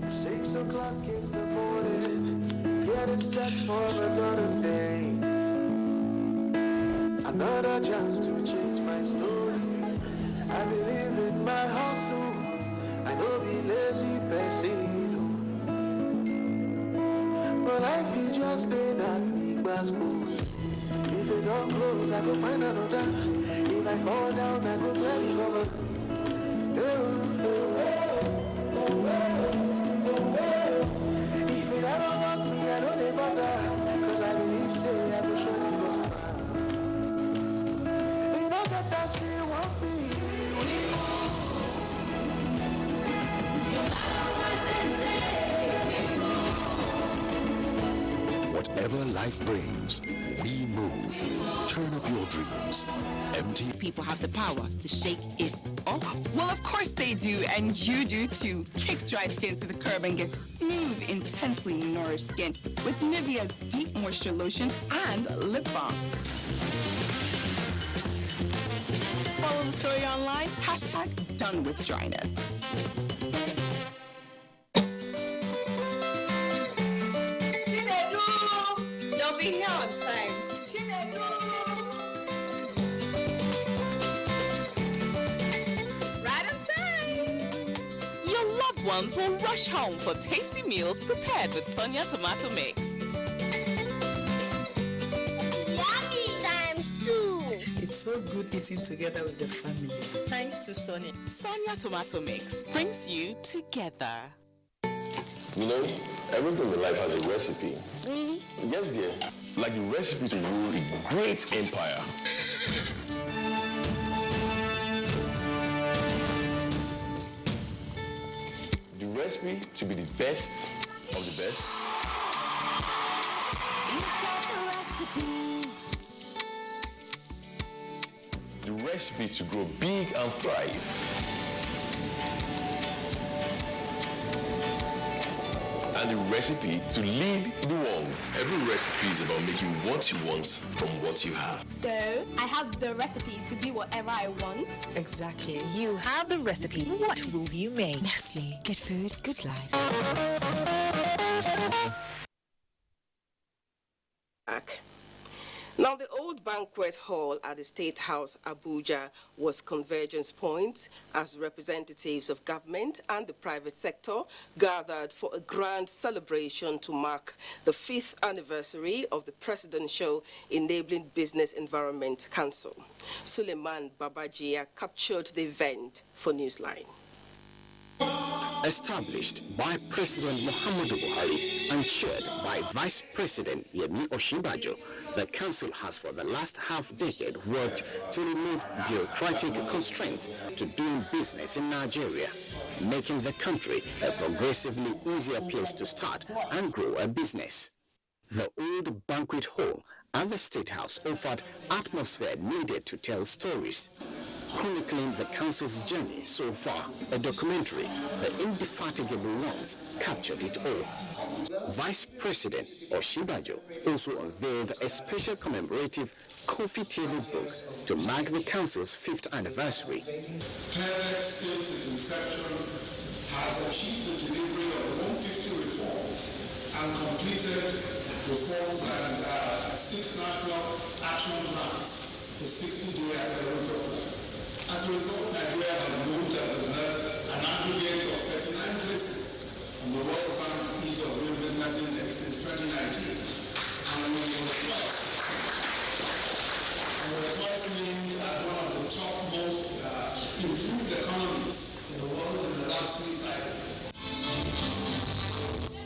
6 o'clock in the morning, getting set for another day. Another chance to change my story. I believe in my hustle. I know be lazy person. But life is just a knock big basketballs. If it don't close, I go find another. If I fall down, I go try to cover. If it ever want me, I know they bother. Cause I believe say I go surely prosper. They don't get that shit won't be. Whatever life brings, we move. Turn up your dreams. NTA. People have the power to shake it off. Well, of course they do, and you do too. Kick dry skin to the curb and get smooth, intensely nourished skin with Nivea's deep moisture lotions and lip balms. Follow the story online, #done with dryness. Don't be here on time. Right on time. Your loved ones will rush home for tasty meals prepared with Sonia tomato mix. Yummy times 2. It's so good eating together with the family. Thanks to Sonia. Sonia tomato mix brings you together. You know, everything in life has a recipe. Really? Yes, dear. Like the recipe to rule a great empire. The recipe to be the best of the best. The recipe to grow big and thrive. And the recipe to lead the world. Every recipe is about making what you want from what you have. So, I have the recipe to be whatever I want. Exactly. You have the recipe. What will you make? Nestle. Good food, good life. Now, the old banquet hall at the State House, Abuja, was convergence point as representatives of government and the private sector gathered for a grand celebration to mark the 5th anniversary of the Presidential Enabling Business Environment Council. Suleiman Babajia captured the event for Newsline. Established by President Muhammadu Buhari and chaired by Vice President Yemi Osinbajo, the Council has for the last half-decade worked to remove bureaucratic constraints to doing business in Nigeria, making the country a progressively easier place to start and grow a business. The old banquet hall at the State House offered atmosphere needed to tell stories. chronicling the council's journey so far. A documentary, The Indefatigable Ones, captured it all. Vice President Oshibajo also unveiled a special commemorative coffee table book to mark the council's 5th anniversary. PEREC, since its inception, has achieved the delivery of 150 reforms and completed reforms and 6 national action plans, the 60-day accelerator plan. As a result, Nigeria has moved, as we've heard, an aggregate of 39 places on the World Bank Ease of Doing Business Index since 2019. And we were twice named as one of the top most improved economies in the world in the last 3 cycles.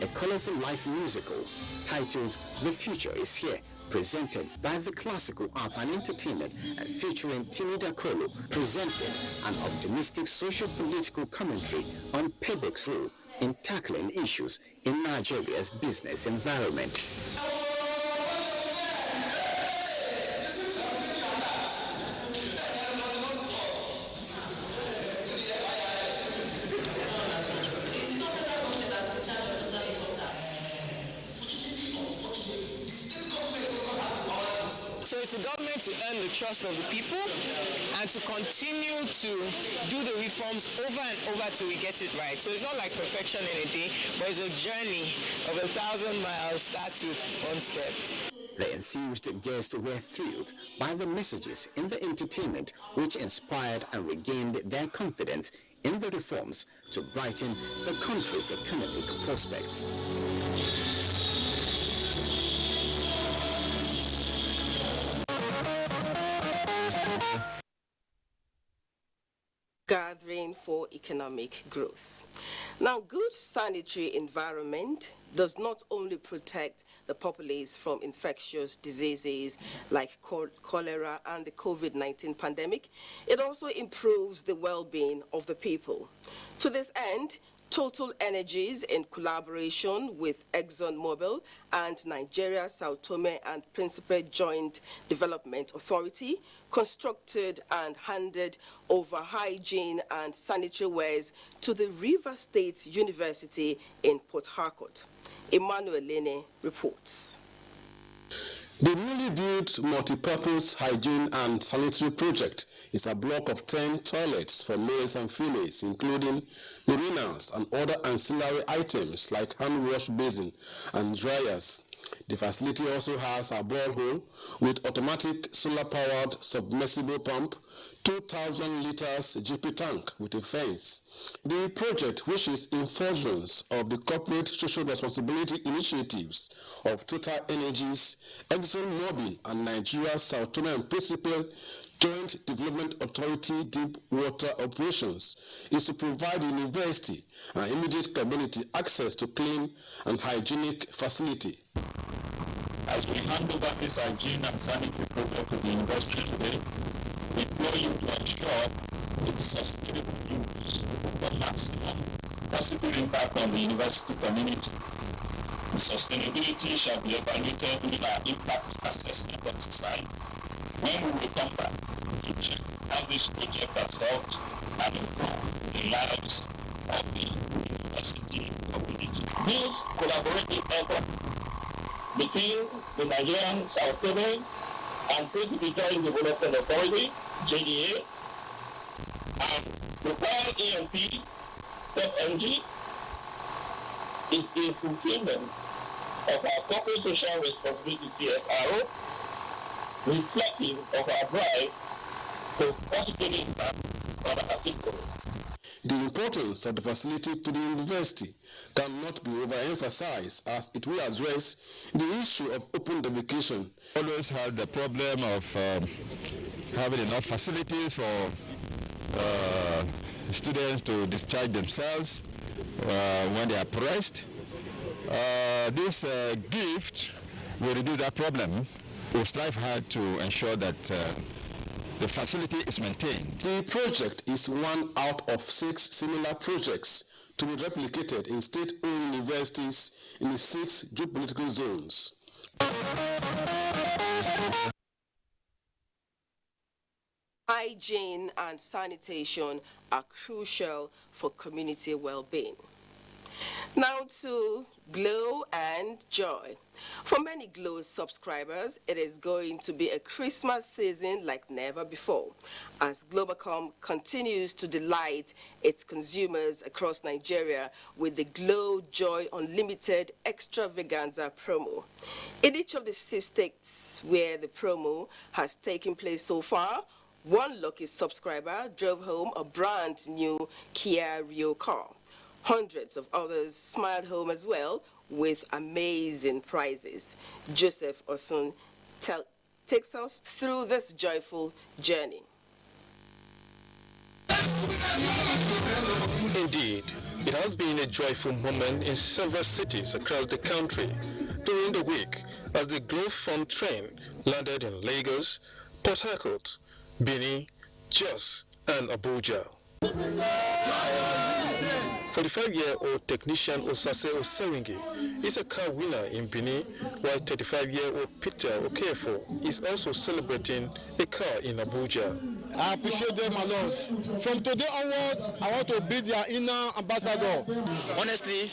A colorful life musical titled The Future is Here, presented by the Classical Arts and Entertainment and featuring Tini Dakolo, presented an optimistic social-political commentary on PEBEC's role in tackling issues in Nigeria's business environment. So it's the government to earn the trust of the people and to continue to do the reforms over and over till we get it right. So it's not like perfection in a day, but it's a journey of 1,000 miles, starts with one step. The enthused guests were thrilled by the messages in the entertainment, which inspired and regained their confidence in the reforms to brighten the country's economic prospects. Gathering for economic growth. Now, good sanitary environment does not only protect the populace from infectious diseases like cholera and the COVID-19 pandemic, it also improves the well-being of the people. To this end, Total Energies, in collaboration with ExxonMobil and Nigeria Sao Tome and Principe Joint Development Authority, constructed and handed over hygiene and sanitary wares to the River State University in Port Harcourt. Emmanuel Lene reports. The newly built multi-purpose hygiene and sanitary project is a block of 10 toilets for males and females, including urinals and other ancillary items like hand wash basin and dryers. The facility also has a borehole with automatic solar-powered submersible pump, 2,000 liters GP tank with a fence. The project, which is in furtherance of the corporate social responsibility initiatives of Total Energies, ExxonMobil, and Nigeria Sao Tome and Principe Joint Development Authority Deep Water Operations, is to provide the university an immediate community access to clean and hygienic facility. As we hand over this hygiene and sanitary project to the university today, we implore you to ensure its sustainable use for maximum positive impact on the university community. The sustainability shall be evaluated in our impact assessment exercise when we will come back to check how this project has helped and improved the lives of the university community. This collaborative effort between the Nigerian Sao Tome and Principe Joint Development Authority, JDA, and Local EMP, TEPMG, is the fulfillment of our corporate social responsibility CSRO, reflective of our drive to positively impact on our people. The importance of the facility to the university cannot be overemphasized, as it will address the issue of open defecation. Always had the problem of having enough facilities for students to discharge themselves when they are pressed. This gift will reduce that problem. We'll strive hard to ensure that the facility is maintained. The project is one out of 6 similar projects to be replicated in state-owned universities in the 6 geopolitical zones. Hygiene and sanitation are crucial for community well-being. Now to Glow and Joy. For many Glow subscribers, it is going to be a Christmas season like never before, as Globacom continues to delight its consumers across Nigeria with the Glow Joy Unlimited Extravaganza promo. In each of the 6 states where the promo has taken place so far, one lucky subscriber drove home a brand new Kia Rio car. Hundreds of others smiled home as well with amazing prizes. Joseph Osun takes us through this joyful journey. Indeed, it has been a joyful moment in several cities across the country during the week as the Glow Fund train landed in Lagos, Port Harcourt, Benin, Jos, and Abuja. 45-year-old technician Osase Osewingi is a car winner in Benin, while 35-year-old Peter Okefo is also celebrating a car in Abuja. I appreciate them a lot. From today onward, I want to be their inner ambassador. Honestly,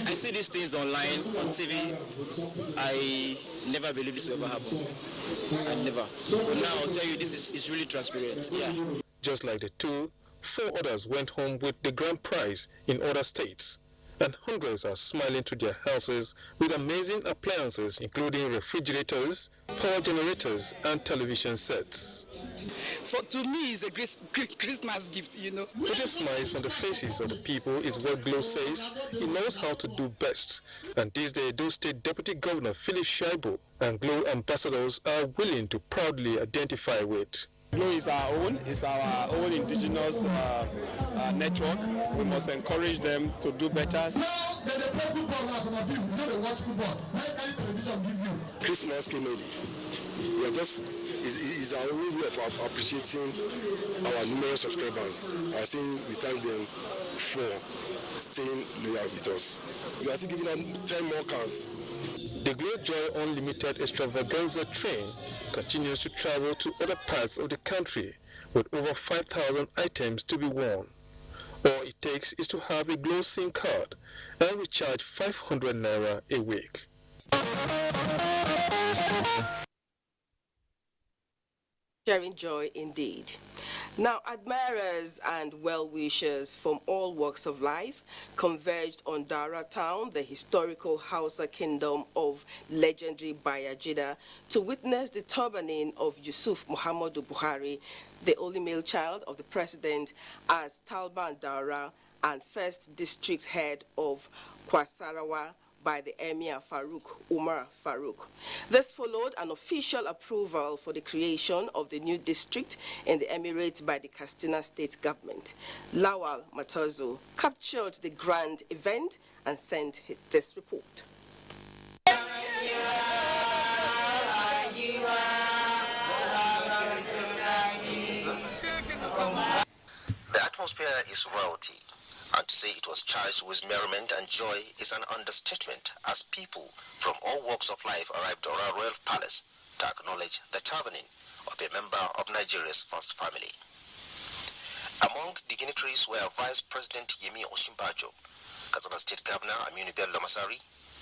I see these things online, on TV. I never believed this will ever happen. I never. But now I'll tell you, this is really transparent. Yeah. Just like the two, 4 others went home with the grand prize in other states, and hundreds are smiling to their houses with amazing appliances including refrigerators, power generators, and television sets. To me, it's a Christmas gift, you know. Putting smiles on the faces of the people is what Glow says he knows how to do best, and this day Edo State Deputy Governor Philip Shaibu and Glow ambassadors are willing to proudly identify with. Glow is our own, it's our own indigenous network. We must encourage them to do better. Now, there's a play football now, some of you know they watch football. Let any television give you. Christmas came early. We are just, is our own way of appreciating our numerous subscribers. I think we thank them for staying loyal with us. We are still giving them 10 more cars. The Glow Joy Unlimited Extravaganza train continues to travel to other parts of the country with over 5,000 items to be won. All it takes is to have a Glow SIM card and we charge 500 naira a week. Sharing joy indeed. Now, admirers and well-wishers from all walks of life converged on Dara Town, the historical Hausa kingdom of legendary Bayajida, to witness the turbaning of Yusuf Muhammadu Buhari, the only male child of the president, as Talban Dara and first district head of Kwasarawa by the Emir Umar Farouk. This followed an official approval for the creation of the new district in the Emirates by the Katsina state government. Lawal Matazu captured the grand event and sent this report. The atmosphere is royalty, and to say it was charged with merriment and joy is an understatement, as people from all walks of life arrived at our royal palace to acknowledge the turbaning of a member of Nigeria's first family. Among dignitaries were Vice President Yemi Osinbajo, Katsina State Governor Aminu Bello Masari,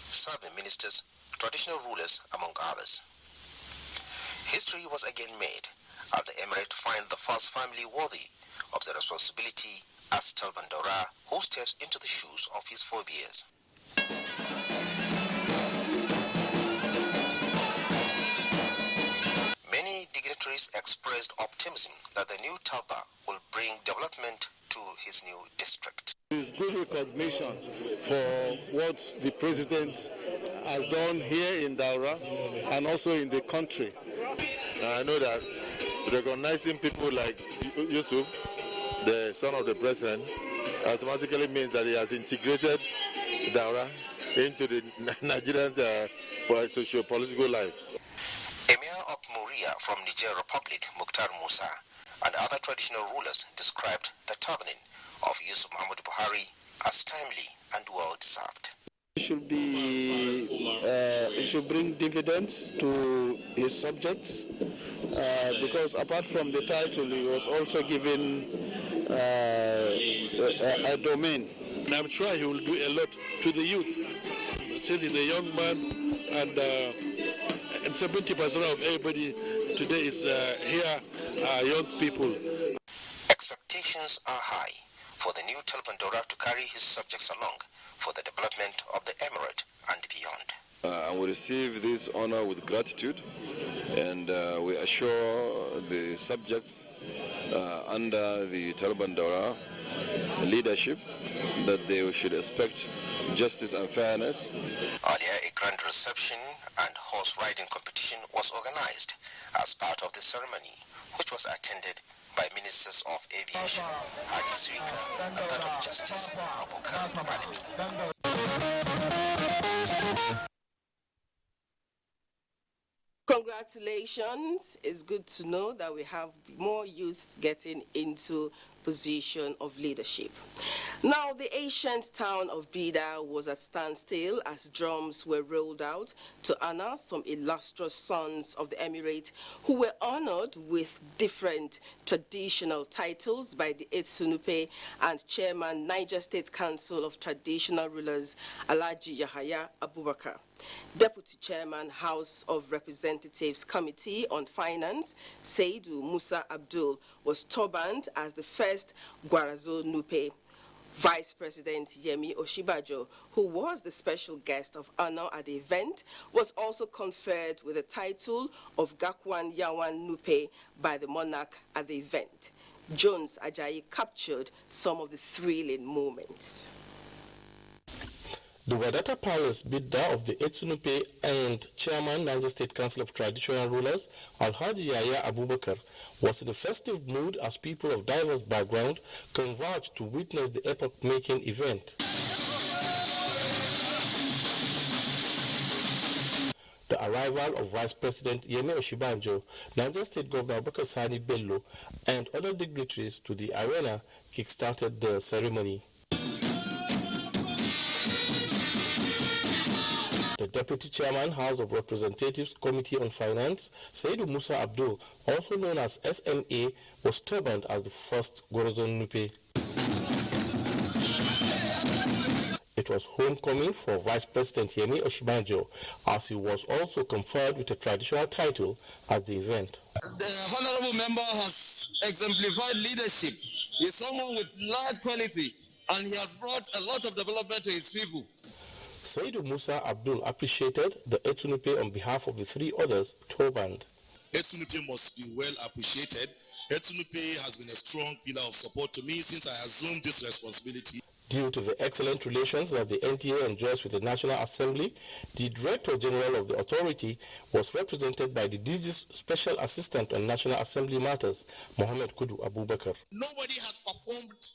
serving ministers, traditional rulers, among others. History was again made as the emirate find the first family worthy of the responsibility as Talban Dara, who steps into the shoes of his forebears. Many dignitaries expressed optimism that the new Talba will bring development to his new district. It's good recognition for what the president has done here in Daura and also in the country. I know that recognizing people like Yusuf, the son of the president, automatically means that he has integrated Daura into the Nigerian socio-political life. Emir of Muria from Niger Republic, Mukhtar Musa, and other traditional rulers described the turbaning of Yusuf Muhammadu Buhari as timely and well-deserved. It should be it should bring dividends to his subjects, because apart from the title, he was also given a domain. And I'm sure he will do a lot to the youth, since he's a young man, and 70% of everybody today is here are young people. Expectations are high for the new Telbandora to carry his subjects along for the development of the emirate and beyond. And we receive this honor with gratitude, and we assure the subjects under the Telbandora leadership that they should expect justice and fairness. Earlier, a grand reception and horse riding competition was organized as part of the ceremony, which was attended by Ministers of Aviation, Hadi Srika, and that of Justice, Abubakar Malami. Congratulations. It's good to know that we have more youths getting into position of leadership. Now, the ancient town of Bida was at standstill as drums were rolled out to honor some illustrious sons of the emirate who were honored with different traditional titles by the Etsunupe and Chairman Niger State Council of Traditional Rulers Alhaji Yahaya Abubakar. Deputy Chairman, House of Representatives Committee on Finance, Seidu Musa Abdul, was turbaned as the first Gwarazo Nupe. Vice President Yemi Oshibajo, who was the special guest of honor at the event, was also conferred with the title of Gakwan Yawan Nupe by the monarch at the event. Jones Ajayi captured some of the thrilling moments. The Wadata Palace Bidda of the Etsunupe and Chairman Niger State Council of Traditional Rulers, Alhaji Yahya Abubakar, was in a festive mood as people of diverse background converged to witness the epoch-making event. The arrival of Vice President Yemi Oshibanjo, Niger State Governor Abubakar Sani Bello, and other dignitaries to the arena kick-started the ceremony. The Deputy Chairman, House of Representatives Committee on Finance, Seidu Musa Abdul, also known as SMA, was turbaned as the first Gorazon Nupe. It was homecoming for Vice President Yemi Oshibanjo, as he was also conferred with a traditional title at the event. The honorable member has exemplified leadership. He is someone with large quality, and he has brought a lot of development to his people. Seidu Musa Abdul appreciated the Etsunupe on behalf of the three others turbaned. Etsunupe must be well appreciated. Etsunupe has been a strong pillar of support to me since I assumed this responsibility. Due to the excellent relations that the NTA enjoys with the National Assembly, the Director General of the authority was represented by the DG's Special Assistant on National Assembly Matters, Mohammed Kudu Abubakar. Nobody has performed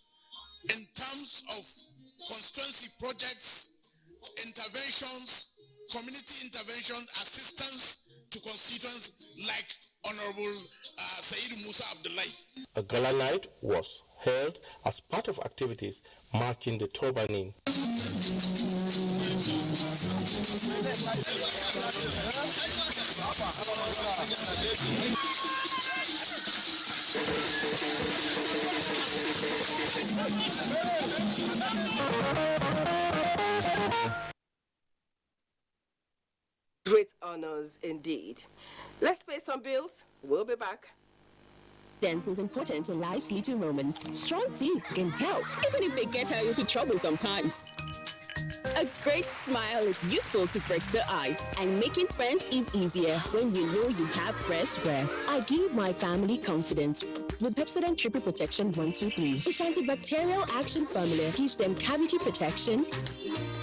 in terms of constituency projects, interventions, community intervention, assistance to constituents like Honorable Seidu Musa Abdullahi. A gala night was held as part of activities marking the turbaning. Great honors indeed. Let's pay some bills. We'll be back. Dance is important in life's little moments. Strong teeth can help, even if they get her into trouble sometimes. A great smile is useful to break the ice, and making friends is easier when you know you have fresh breath. I give my family confidence with Pepsodent Triple Protection 123. Its antibacterial action formula gives them cavity protection,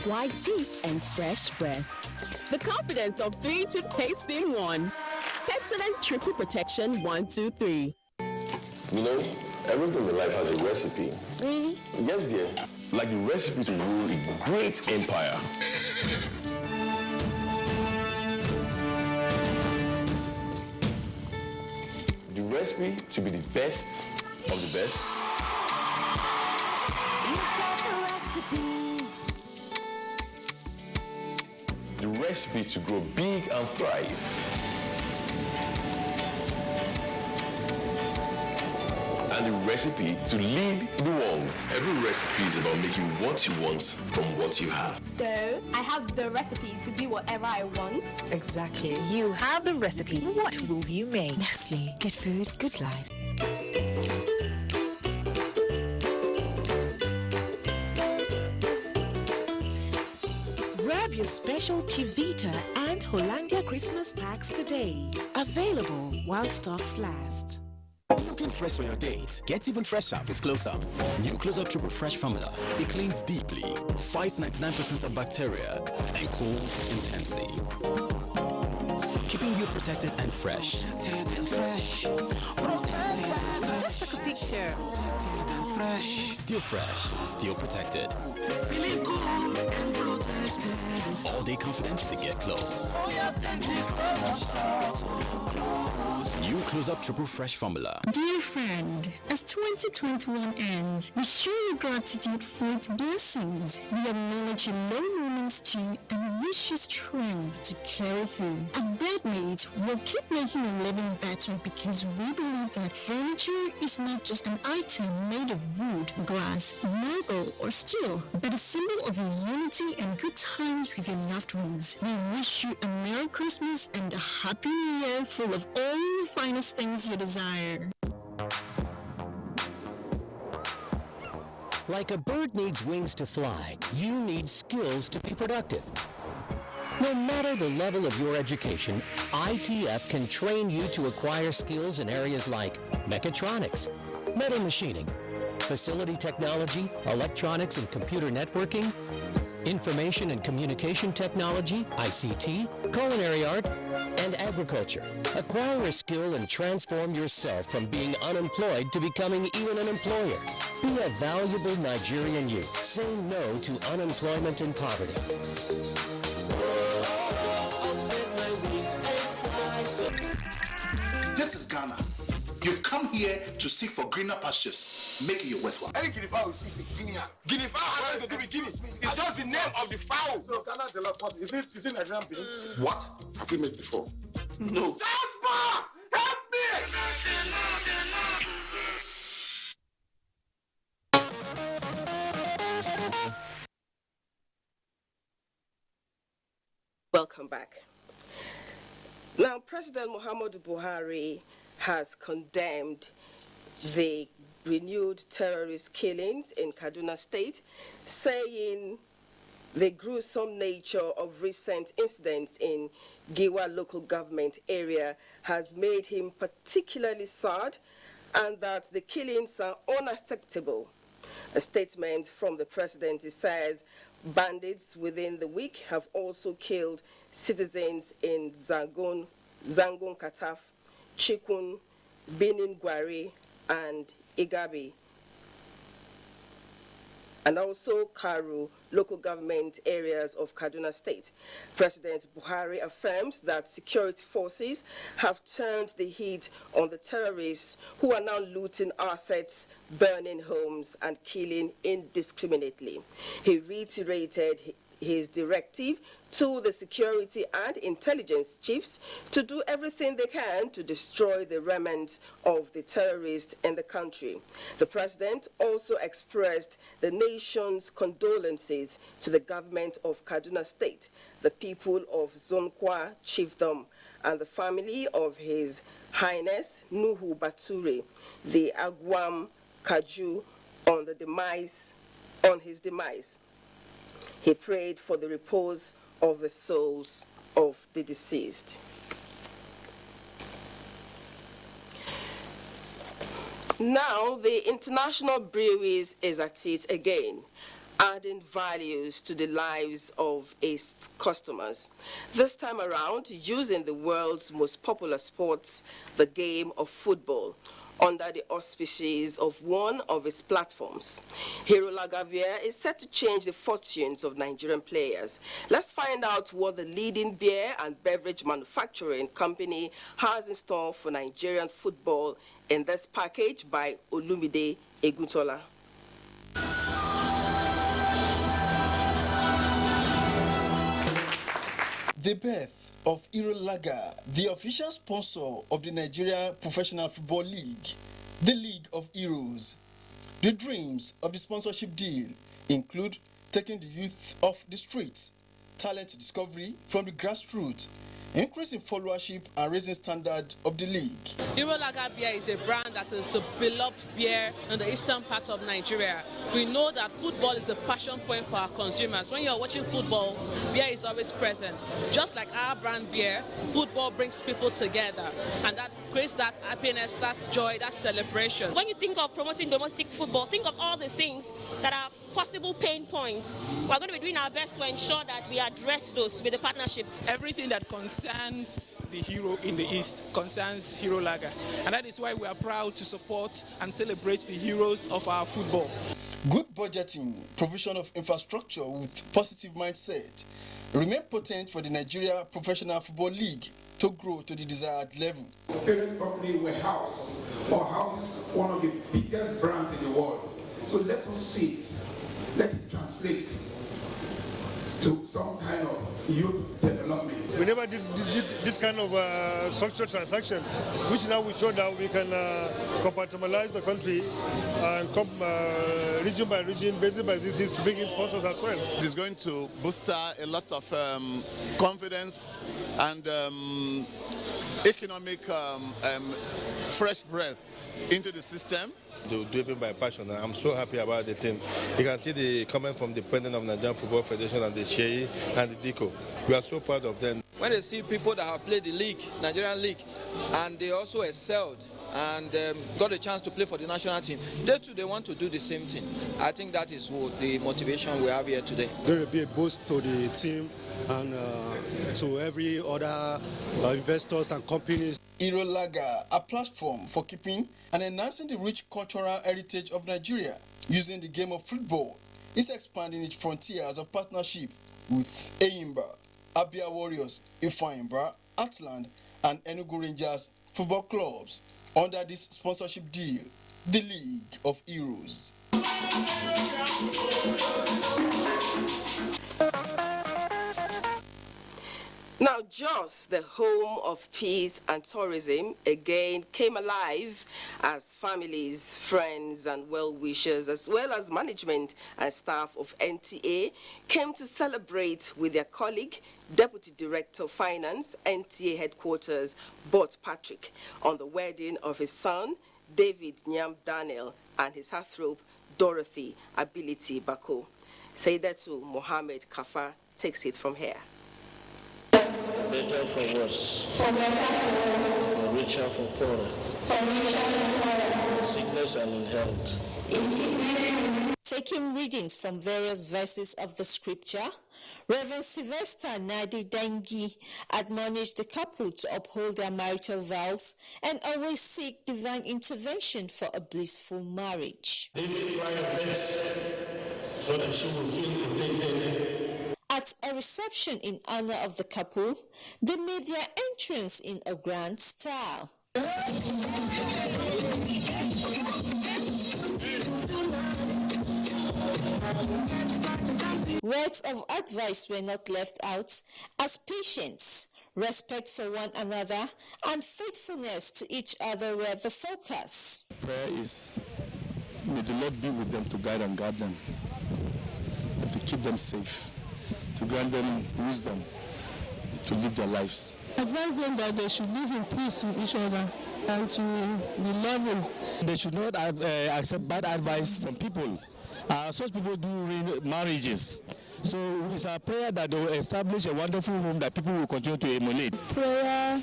white teeth, and fresh breath. The confidence of 3 toothpaste in 1. Pepsodent Triple Protection 123. You know, everything in life has a recipe. Really? Yes, dear. Like the recipe to rule a great empire. The recipe to be the best of the best. the recipe to grow big and thrive. And the recipe to lead the world. Every recipe is about making what you want from what you have. So, I have the recipe to be whatever I want. Exactly. You have the recipe. What will you make? Nestle. Good food, good life. Grab your special Chivita and Hollandia Christmas packs today. Available while stocks last. Looking fresh for your dates? Get even fresher with Close Up. New Close Up Triple Fresh formula. It cleans deeply, fights 99% of bacteria, and cools intensely. Keeping you protected and fresh. Protected and fresh. Protected and fresh. Let's take a picture. Protected and fresh. Still fresh, still protected. Feeling cool and protected. All day confidence to get close. New Close Up Triple Fresh formula. Dear friend, as 2021 ends, we show you gratitude for its blessings. We acknowledge your low moments too and wish you strength to carry through. At Bedmate, we'll keep making your living better because we believe that furniture is not just an item made of wood, glass, marble, or steel, but a symbol of your unity and good times with your loved ones. We wish you a Merry Christmas and a Happy New Year full of all the finest things you desire. Like a bird needs wings to fly, you need skills to be productive. No matter the level of your education, ITF can train you to acquire skills in areas like mechatronics, metal machining, facility technology, electronics and computer networking, information and communication technology, ICT, culinary art, and agriculture. Acquire a skill and transform yourself from being unemployed to becoming even an employer. Be a valuable Nigerian youth. Say no to unemployment and poverty. This is Ghana. You've come here to seek for greener pastures. Make it your worthwhile. Any guinea fowl is Guinea. Guinea fowl has nothing to do with Guinea. It's just the name of the fowl. So Ghana is a lot. Is it Nigerian beans? What? Have we made before? No. Jasper! Help me! Welcome back. Now, President Muhammadu Buhari has condemned the renewed terrorist killings in Kaduna State, saying the gruesome nature of recent incidents in Giwa local government area has made him particularly sad and that the killings are unacceptable. A statement from the president says bandits within the week have also killed citizens in Zangun Kataf, Chikun, Benin Gwari, and Igabi, and also Karu, local government areas of Kaduna State. President Buhari affirms that security forces have turned the heat on the terrorists who are now looting assets, burning homes, and killing indiscriminately. He reiterated his directive to the security and intelligence chiefs to do everything they can to destroy the remnants of the terrorists in the country. The president also expressed the nation's condolences to the government of Kaduna State, the people of Zonkwa Chiefdom, and the family of His Highness Nuhu Bature, the Agwam Kaju, on his demise. He prayed for the repose of the souls of the deceased. Now, the International Breweries is at it again, adding values to the lives of its customers. This time around, using the world's most popular sports, the game of football, under the auspices of one of its platforms. Hero Lagavir is set to change the fortunes of Nigerian players. Let's find out what the leading beer and beverage manufacturing company has in store for Nigerian football in this package by Olumide Eguntola. The birth of Hero Lager, the official sponsor of the Nigeria Professional Football League, the League of Heroes. The dreams of the sponsorship deal include taking the youth off the streets, talent discovery from the grassroots, increasing followership and raising standard of the league. Hero Lager beer is a brand that is the beloved beer in the eastern part of Nigeria. We know that football is a passion point for our consumers. When you're watching football, beer is always present. Just like our brand beer, football brings people together, and that creates that happiness, that joy, that celebration. When you think of promoting domestic football, think of all the things that are possible pain points. We're going to be doing our best to ensure that we address those with the partnership. Everything that concerns the hero in the East concerns Hero Lager, and that is why we are proud to support and celebrate the heroes of our football. Good budgeting, provision of infrastructure with positive mindset remain potent for the Nigeria Professional Football League to grow to the desired level. Parent company warehouse or house one of the biggest brands in the world. So let us see it. Let it translate to some kind of youth development. We never did this kind of structural transaction, which now we show that we can compartmentalize the country and come region by region, basis by basis, to bring in sponsors as well. It is going to boost a lot of confidence and economic fresh breath into the system. Driven by passion, and I'm so happy about the team. You can see the comment from the president of Nigerian Football Federation and the Sheyi and the DICO. We are so proud of them. When they see people that have played the league, Nigerian league, and they also excelled and got a chance to play for the national team, they too, they want to do the same thing. I think that is what the motivation we have here today. There will be a boost to the team and to every other investors and companies. Hero Lager, a platform for keeping and enhancing the rich cultural heritage of Nigeria using the game of football, is expanding its frontiers of partnership with Eyimba, Abia Warriors, Ifeanyi, Atland, and Enugu Rangers football clubs under this sponsorship deal, the League of Heroes. Now, Jos, the home of peace and tourism, again came alive as families, friends, and well-wishers, as well as management and staff of NTA, came to celebrate with their colleague, Deputy Director of Finance, NTA Headquarters, Bot Patrick, on the wedding of his son, David Nyam Daniel, and his heartthrob, Dorothy Ability Bako. Saidatu Mohammed Kafa takes it from here. Better for worse, richer for poorer, sickness and in health. Taking readings from various verses of the scripture, Reverend Sylvester Nadi Dengi admonished the couple to uphold their marital vows and always seek divine intervention for a blissful marriage. They may try their best so that she will feel protected. At a reception in honor of the couple, they made their entrance in a grand style. Words of advice were not left out, as patience, respect for one another, and faithfulness to each other were the focus. Prayer is, may the Lord be with them to guide and guard them, and to keep them safe, to grant them wisdom to live their lives. Advise them that they should live in peace with each other and to be loving. They should not accept bad advice from people. Such people do ruin marriages. So it's a prayer that they will establish a wonderful home that people will continue to emulate. Prayer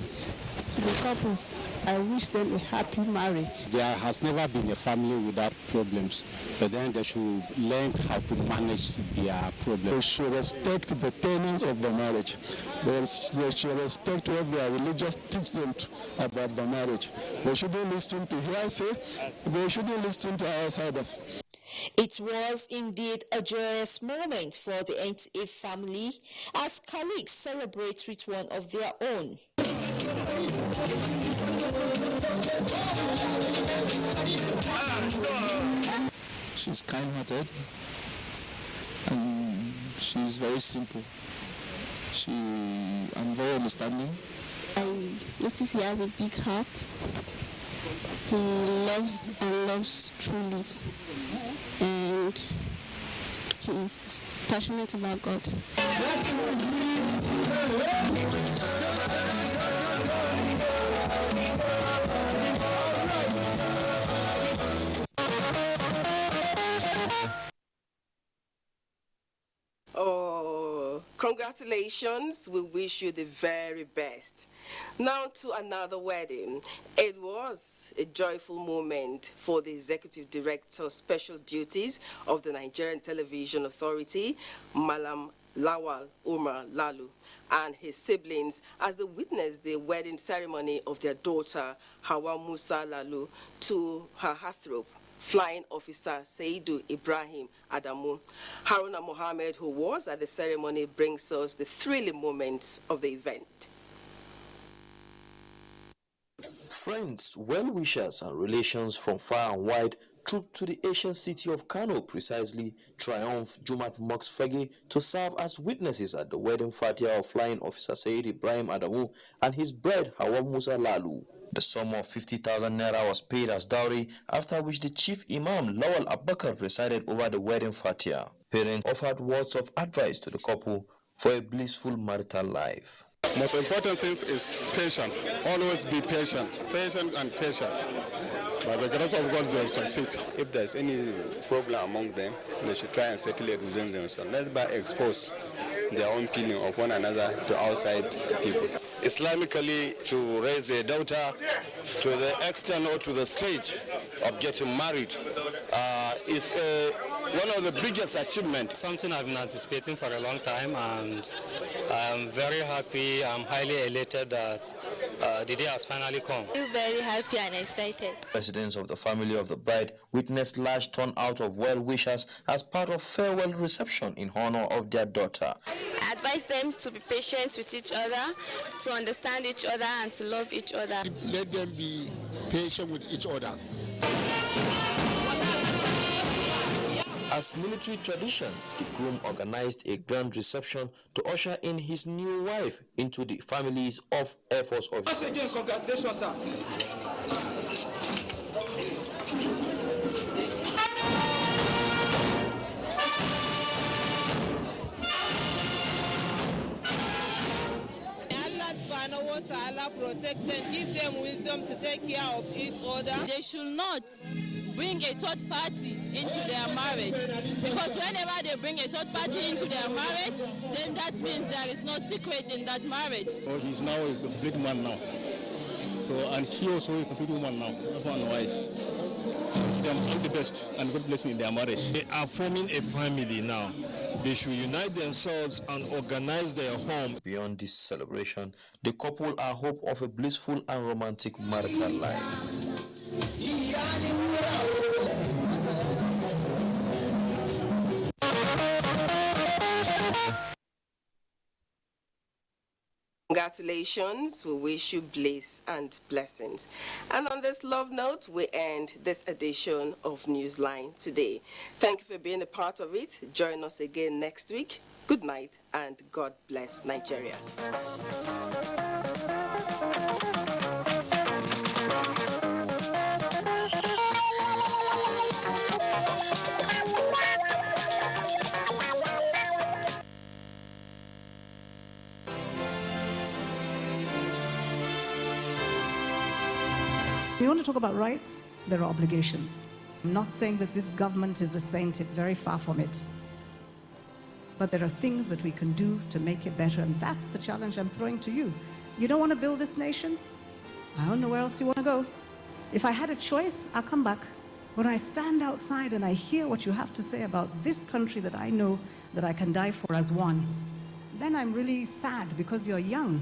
to the couples. I wish them a happy marriage. There has never been a family without problems, but then they should learn how to manage their problems. They should respect the tenets of the marriage. They should respect what their religious teach them about the marriage. They shouldn't listen to hearsay. They shouldn't listen to outsiders. It was indeed a joyous moment for the NTA family as colleagues celebrate with one of their own. She's kind-hearted and she's very simple. I'm very understanding. I notice he has a big heart. He loves and loves truly. And he's passionate about God. Oh, congratulations. We wish you the very best. Now to another wedding. It was a joyful moment for the Executive Director Special Duties of the Nigerian Television Authority, Malam Lawal Umar Lalu, and his siblings as they witnessed the wedding ceremony of their daughter, Hawa Musa Lalu, to her heartthrob, Flying Officer Saidu Ibrahim Adamu. Haruna Mohammed, who was at the ceremony, brings us the thrilling moments of the event. Friends, well-wishers and relations from far and wide trooped to the ancient city of Kano, precisely Triumph Jumat Mox Fegi, to serve as witnesses at the wedding fatia of Flying Officer Said Ibrahim Adamu and his bride Hawa Musa Lalu. The sum of 50,000 naira was paid as dowry, after which the chief imam Lawal Abakar presided over the wedding fatia. Parents offered words of advice to the couple for a blissful marital life. Most important thing is patience. Always be patient. Patient and patient. By the grace of God, they will succeed. If there's any problem among them, they should try and settle it within themselves. Let's expose their own feeling of one another to outside people. Islamically, to raise a daughter to the extent or to the stage of getting married is one of the biggest achievements. Something I've been anticipating for a long time, and I'm very happy. I'm highly elated that the day has finally come. I'm very happy and excited. Residents of the family of the bride witnessed large turnout of well-wishers as part of farewell reception in honor of their daughter. I advise them to be patient with each other, to understand each other, and to love each other. Let them be patient with each other. As military tradition, the groom organized a grand reception to usher in his new wife into the families of Air Force officers. Once again, congratulations, sir. Allah protect them, give them wisdom to take care of each other. They should not bring a third party into their marriage, because whenever they bring a third party into their marriage, then that means there is no secret in that marriage. Oh, he's now a complete man now. So, and she also a complete woman now. That's one wife. To them, all the best and God bless you in their marriage. They are forming a family now. They should unite themselves and organize their home. Beyond this celebration, the couple are hope of a blissful and romantic marital life. Congratulations. We wish you bliss and blessings. And on this love note, we end this edition of Newsline today. Thank you for being a part of it. Join us again next week. Good night and God bless Nigeria. We want to talk about rights, there are obligations. I'm not saying that this government is a saint, very far from it. But there are things that we can do to make it better, and that's the challenge I'm throwing to you. You don't want to build this nation? I don't know where else you want to go. If I had a choice, I'll come back. When I stand outside and I hear what you have to say about this country that I know that I can die for as one, then I'm really sad, because you're young.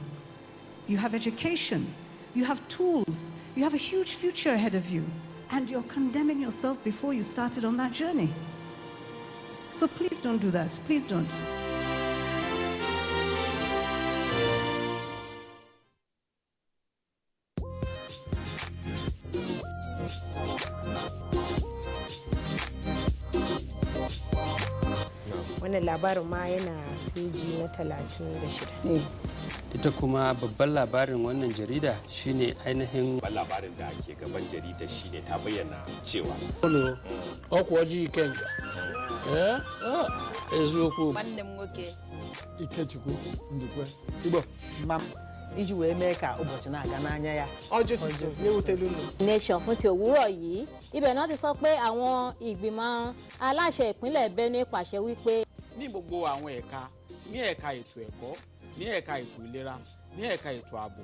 You have education. You have tools. You have a huge future ahead of you. And you're condemning yourself before you started on that journey. So please don't do that. Please don't. wannan labarin ma yana peji na 36. Ita kuma babban labarin wannan jarida shine ainihin labarin da ke gaban jarida shine ta bayyana cewa ọkwaji ikenga eziokwu nwanne m nwoke Ikechukwu Ndukwe Igbo mam iji wee mee ka ụbọchị na-aga n'anya ya ọjọ́ tuntun léwútẹ́lú nù. Nation fún ti òwúrọ̀ yìí ibẹ̀ náà ti sọ pé àwọn ìgbìmọ̀ aláṣẹ ìpínlẹ̀ Benue pàṣẹ wípé. ní gbogbo àwọn ẹ̀ka ní ẹ̀ka ètò ẹ̀kọ́ ní ẹ̀ka ètò ìlera ní ẹ̀ka ètò ààbò